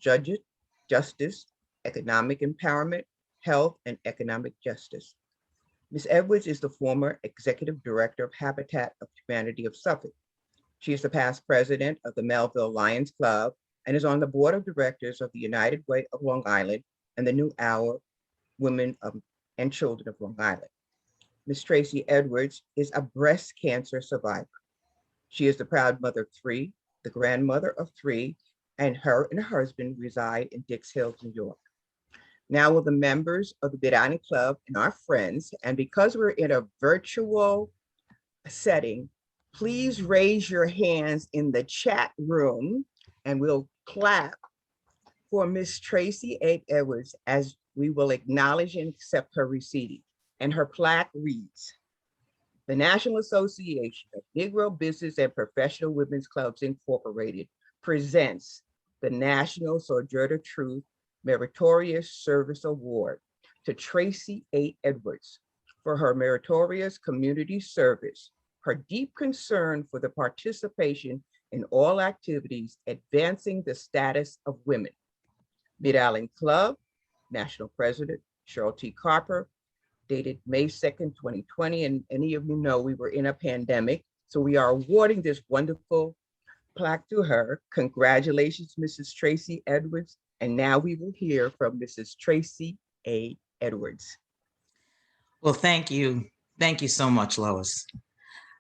[SPEAKER 6] justice, economic empowerment, health, and economic justice. Ms. Edwards is the former Executive Director of Habitat of Humanity of Suffolk. She is the past president of the Melville Lions Club and is on the board of directors of the United Way of Long Island and the New Hour Women and Children of Long Island. Ms. Tracy Edwards is a breast cancer survivor. She is the proud mother of 3, the grandmother of 3, and her husband reside in Dix Hills, New York. Now will the members of the Mid-Island Club and our friends, and because we're in a virtual setting, please raise your hands in the chat room and we'll clap for Miss Tracy A. Edwards as we will acknowledge and accept her receipt. And her plaque reads, the National Association of Negro Business and Professional Women's Clubs Incorporated presents the National Sojourner Truth Meritorious Service Award to Tracy A. Edwards for her meritorious community service, her deep concern for the participation in all activities advancing the status of women. Mid-Island Club, National President Cheryl T. Carper, dated May 2nd, 2020. And any of you know we were in a pandemic, so we are awarding this wonderful plaque to her. Congratulations, Mrs. Tracy Edwards. And now we will hear from Mrs. Tracy A. Edwards.
[SPEAKER 9] Well, thank you. Thank you so much, Lois.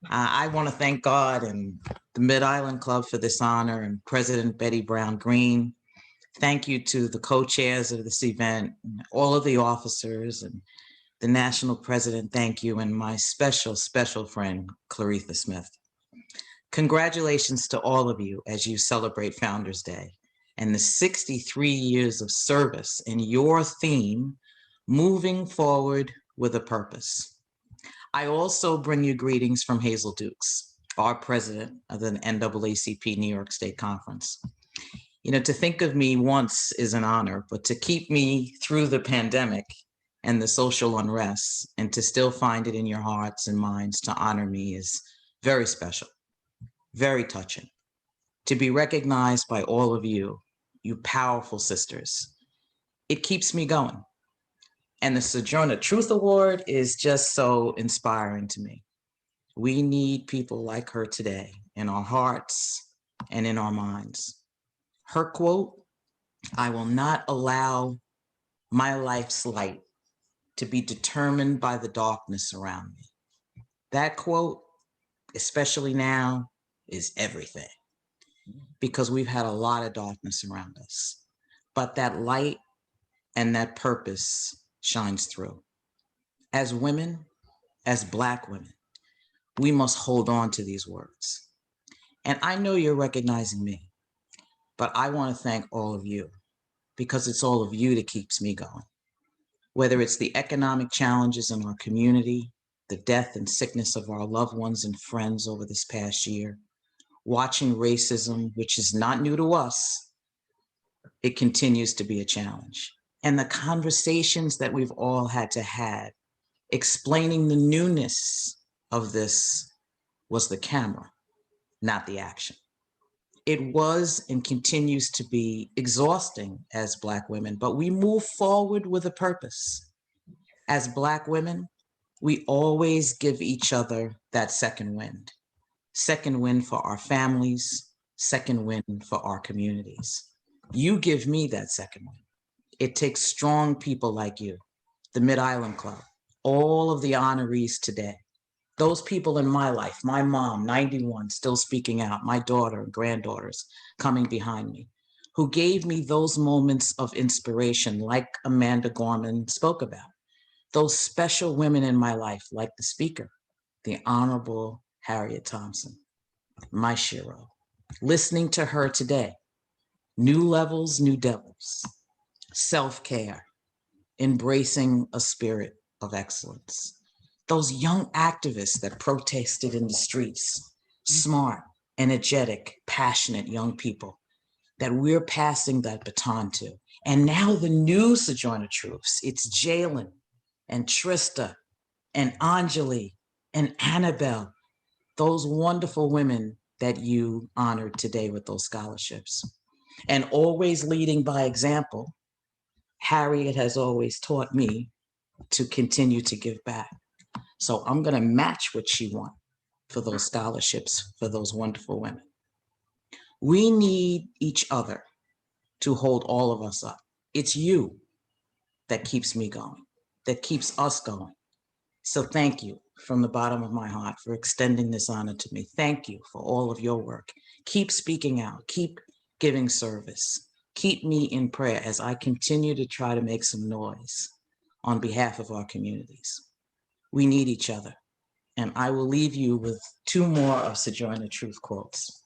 [SPEAKER 9] I want to thank God and the Mid-Island Club for this honor and President Betty Brown Green. Thank you to the co-chairs of this event, all of the officers and the national president, thank you, and my special, special friend, Claretha Smith. Congratulations to all of you as you celebrate Founders Day and the 63 years of service in your theme, moving forward with a purpose. I also bring you greetings from Hazel Dukes, our president of the NAACP New York State Conference. You know, to think of me once is an honor, but to keep me through the pandemic and the social unrest and to still find it in your hearts and minds to honor me is very special, very touching. To be recognized by all of you, you powerful sisters, it keeps me going. And the Sojourner Truth Award is just so inspiring to me. We need people like her today in our hearts and in our minds. Her quote, I will not allow my life's light to be determined by the darkness around me. That quote, especially now, is everything because we've had a lot of darkness around us, but that light and that purpose shines through. As women, as Black women, we must hold on to these words. And I know you're recognizing me, but I want to thank all of you because it's all of you that keeps me going. Whether it's the economic challenges in our community, the death and sickness of our loved ones and friends over this past year, watching racism, which is not new to us, it continues to be a challenge. And the conversations that we've all had to have, explaining the newness of this was the camera, not the action. It was and continues to be exhausting as Black women, but we move forward with a purpose. As Black women, we always give each other that second wind for our families, second wind for our communities. You give me that second wind. It takes strong people like you, the Mid-Island Club, all of the honorees today, those people in my life, my mom, 91, still speaking out, my daughter and granddaughters coming behind me, who gave me those moments of inspiration like Amanda Gorman spoke about, those special women in my life like the speaker, the Honorable Harriet Thompson, my Shiro, listening to her today, new levels, new devils, self-care, embracing a spirit of excellence. Those young activists that protested in the streets, smart, energetic, passionate young people, that we're passing that baton to. And now the new Sojourner Truths, it's Jalen and Trista and Anjali and Annabelle, those wonderful women that you honored today with those scholarships. And always leading by example, Harriet has always taught me to continue to give back. So I'm gonna match what she won for those scholarships for those wonderful women. We need each other to hold all of us up. It's you that keeps me going, that keeps us going. So thank you from the bottom of my heart for extending this honor to me. Thank you for all of your work. Keep speaking out, keep giving service. Keep me in prayer as I continue to try to make some noise on behalf of our communities. We need each other. And I will leave you with two more of Sojourner Truth quotes.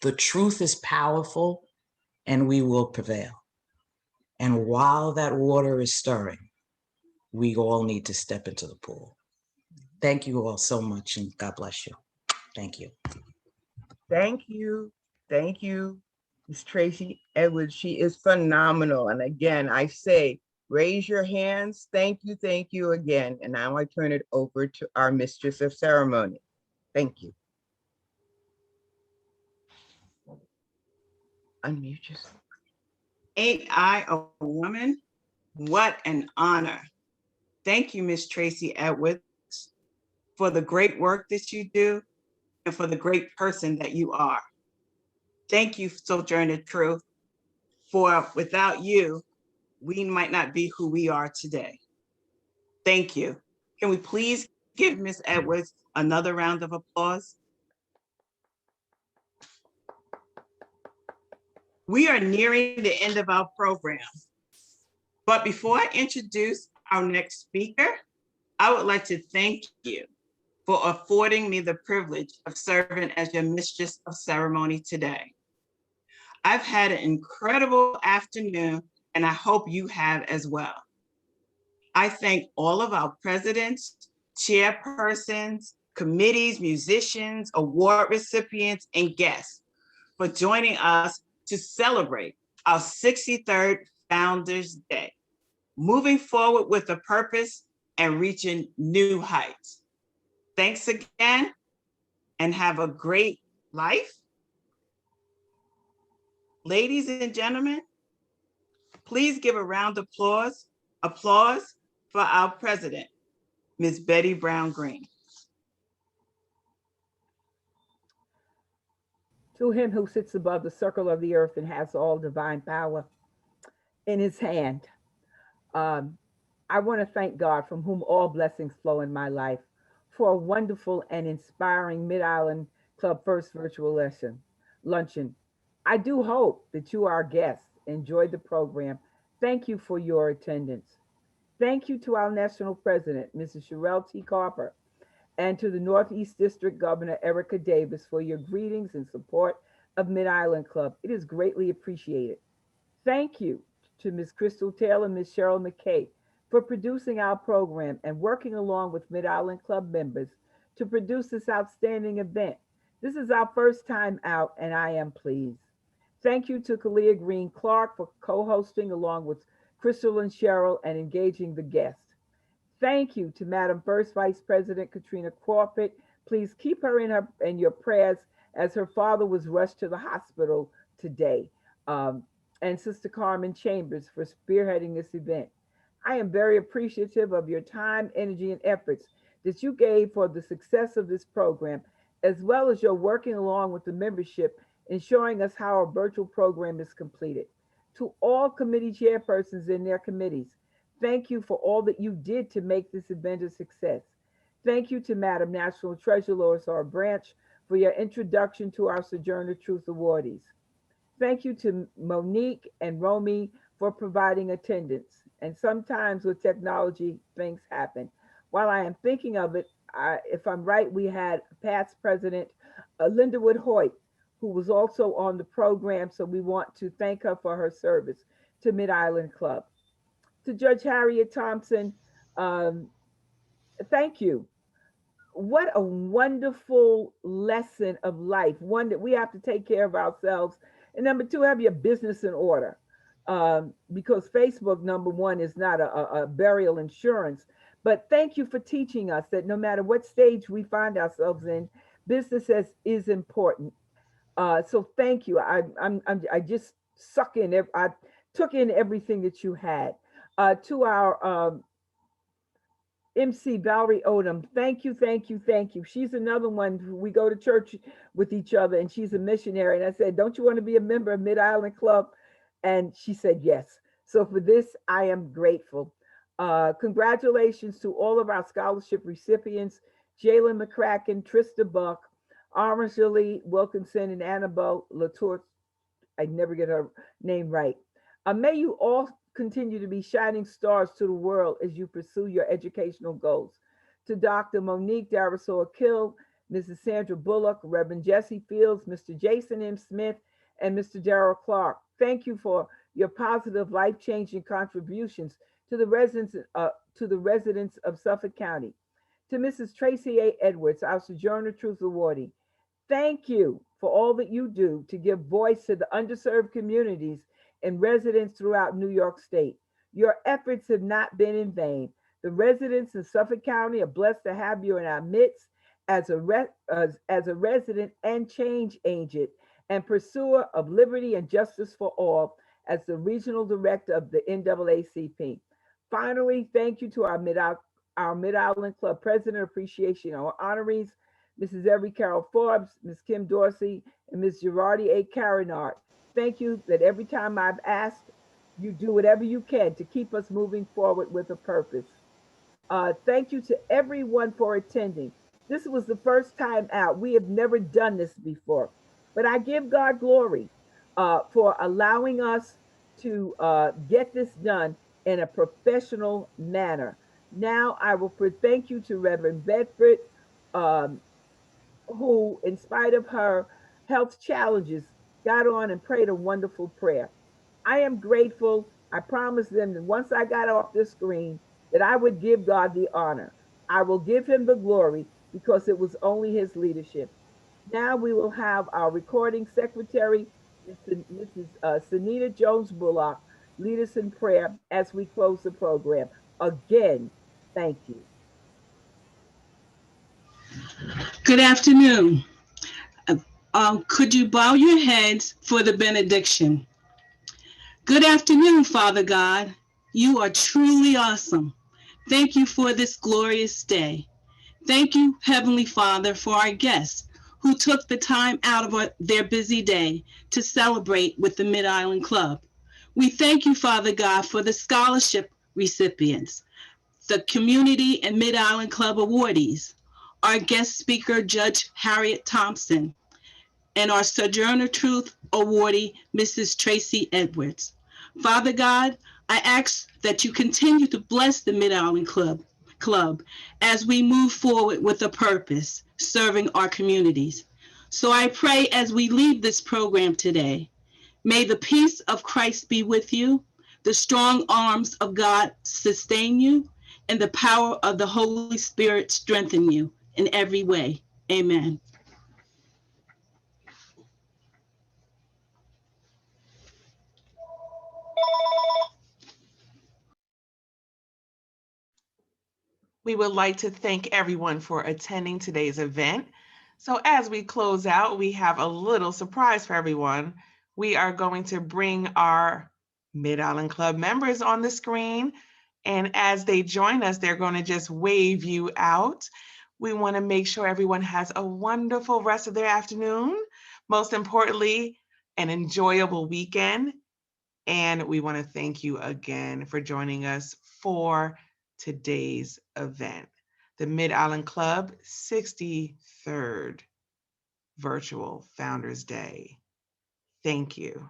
[SPEAKER 9] The truth is powerful and we will prevail. And while that water is stirring, we all need to step into the pool. Thank you all so much and God bless you. Thank you.
[SPEAKER 6] Thank you. Thank you, Ms. Tracy Edwards. She is phenomenal. And again, I say, raise your hands. Thank you again. And now I turn it over to our Mistress of Ceremony. Thank you. Unmute yourself.
[SPEAKER 2] Ain't I a woman? What an honor. Thank you, Miss Tracy Edwards, for the great work that you do and for the great person that you are. Thank you, Sojourner Truth, for without you, we might not be who we are today. Thank you. Can we please give Ms. Edwards another round of applause? We are nearing the end of our program. But before I introduce our next speaker, I would like to thank you for affording me the privilege of serving as your Mistress of Ceremony today. I've had an incredible afternoon, and I hope you have as well. I thank all of our presidents, chairpersons, committees, musicians, award recipients, and guests for joining us to celebrate our 63rd Founders Day, moving forward with a purpose and reaching new heights. Thanks again, and have a great life. Ladies and gentlemen, please give a round of applause for our president, Ms. Betty Brown Green.
[SPEAKER 3] To him who sits above the circle of the earth and has all divine power in his hand. I want to thank God, from whom all blessings flow in my life, for a wonderful and inspiring Mid-Island Club first virtual luncheon. I do hope that you, our guests, enjoyed the program. Thank you for your attendance. Thank you to our national president, Mrs. Sherelle T. Carper, and to the Northeast District Governor, Erica Davis, for your greetings and support of Mid-Island Club. It is greatly appreciated. Thank you to Ms. Crystal Taylor and Ms. Cheryl McKay for producing our program and working along with Mid-Island Club members to produce this outstanding event. This is our first time out, and I am pleased. Thank you to Kalia Green Clarke for co-hosting along with Crystal and Cheryl and engaging the guests. Thank you to Madam First Vice President Katrina Crawford. Please keep her in your prayers as her father was rushed to the hospital today. And Sister Carmen Chambers for spearheading this event. I am very appreciative of your time, energy, and efforts that you gave for the success of this program, as well as your working along with the membership in showing us how a virtual program is completed. To all committee chairpersons in their committees, thank you for all that you did to make this event a success. Thank you to Madam National Treasurer Lois R. Branch for your introduction to our Sojourner Truth awardees. Thank you to Monique and Romy for providing attendance. And sometimes with technology, things happen. While I am thinking of it, if I'm right, we had past President Linda Wood Hoyt, who was also on the program. So we want to thank her for her service to Mid-Island Club. To Judge Harriet Thompson, thank you. What a wonderful lesson of life, one that we have to take care of ourselves And number two, have your business in order. Because Facebook, number one, is not a burial insurance. But thank you for teaching us that no matter what stage we find ourselves in, business is important. So thank you. I just I took in everything that you had. To our MC Valerie Odom, thank you, thank you, thank you. She's another one. We go to church with each other, and she's a missionary. And I said, "Don't you want to be a member of Mid-Island Club?" And she said yes. So for this, I am grateful. Congratulations to all of our scholarship recipients: Jalen, Mccracken, Trista Buck, Anjali Wilkinson, and Annabelle Latour. I never get her name right. May you all continue to be shining stars to the world as you pursue your educational goals. To Dr. Monique Darasour Kill, Mrs. Sandra Bullock, Reverend Jesse Fields, Mr. Jason M. Smith, and Mr. Daryl Clark, thank you for your positive, life-changing contributions to the residents of Suffolk County. To Mrs. Tracy A. Edwards, our Sojourner Truth Awardee, thank you for all that you do to give voice to the underserved communities and residents throughout New York State. Your efforts have not been in vain. The residents of Suffolk County are blessed to have you in our midst as a resident and change agent and pursuer of liberty and justice for all as the regional director of the NAACP. Finally, thank you to our Mid-Island Club President Appreciation honorees, Mrs. Every Carol Forbes, Ms. Kim Dorsey, and Ms. Girardi A. Carinard. Thank you that every time I've asked, you do whatever you can to keep us moving forward with a purpose. Thank you to everyone for attending. This was the first time out. We have never done this before, but I give God glory for allowing us to get this done in a professional manner. Now I will thank you to Reverend Bedford, who, in spite of her health challenges, got on and prayed a wonderful prayer. I am grateful. I promised them that once I got off the screen, that I would give God the honor. I will give him the glory because it was only his leadership. Now we will have our recording secretary, Mrs. Sunita Jones Bullock, lead us in prayer as we close the program. Again, thank you.
[SPEAKER 11] Good afternoon. Could you bow your heads for the benediction? Good afternoon, Father God. You are truly awesome. Thank you for this glorious day. Thank you, Heavenly Father, for our guests who took the time out of their busy day to celebrate with the Mid-Island Club. We thank you, Father God, for the scholarship recipients, the Community and Mid-Island Club awardees, our guest speaker, Judge Harriet Thompson, and our Sojourner Truth awardee, Mrs. Tracy Edwards. Father God, I ask that you continue to bless the Mid-Island Club as we move forward with a purpose, serving our communities. So I pray as we leave this program today, may the peace of Christ be with you, the strong arms of God sustain you, and the power of the Holy Spirit strengthen you in every way. Amen.
[SPEAKER 1] We would like to thank everyone for attending today's event. So as we close out, we have a little surprise for everyone. We are going to bring our Mid-Island Club members on the screen. And as they join us, they're going to just wave you out. We want to make sure everyone has a wonderful rest of their afternoon. Most importantly, an enjoyable weekend. And we want to thank you again for joining us for today's event, the Mid-Island Club 63rd Virtual Founders Day. Thank you.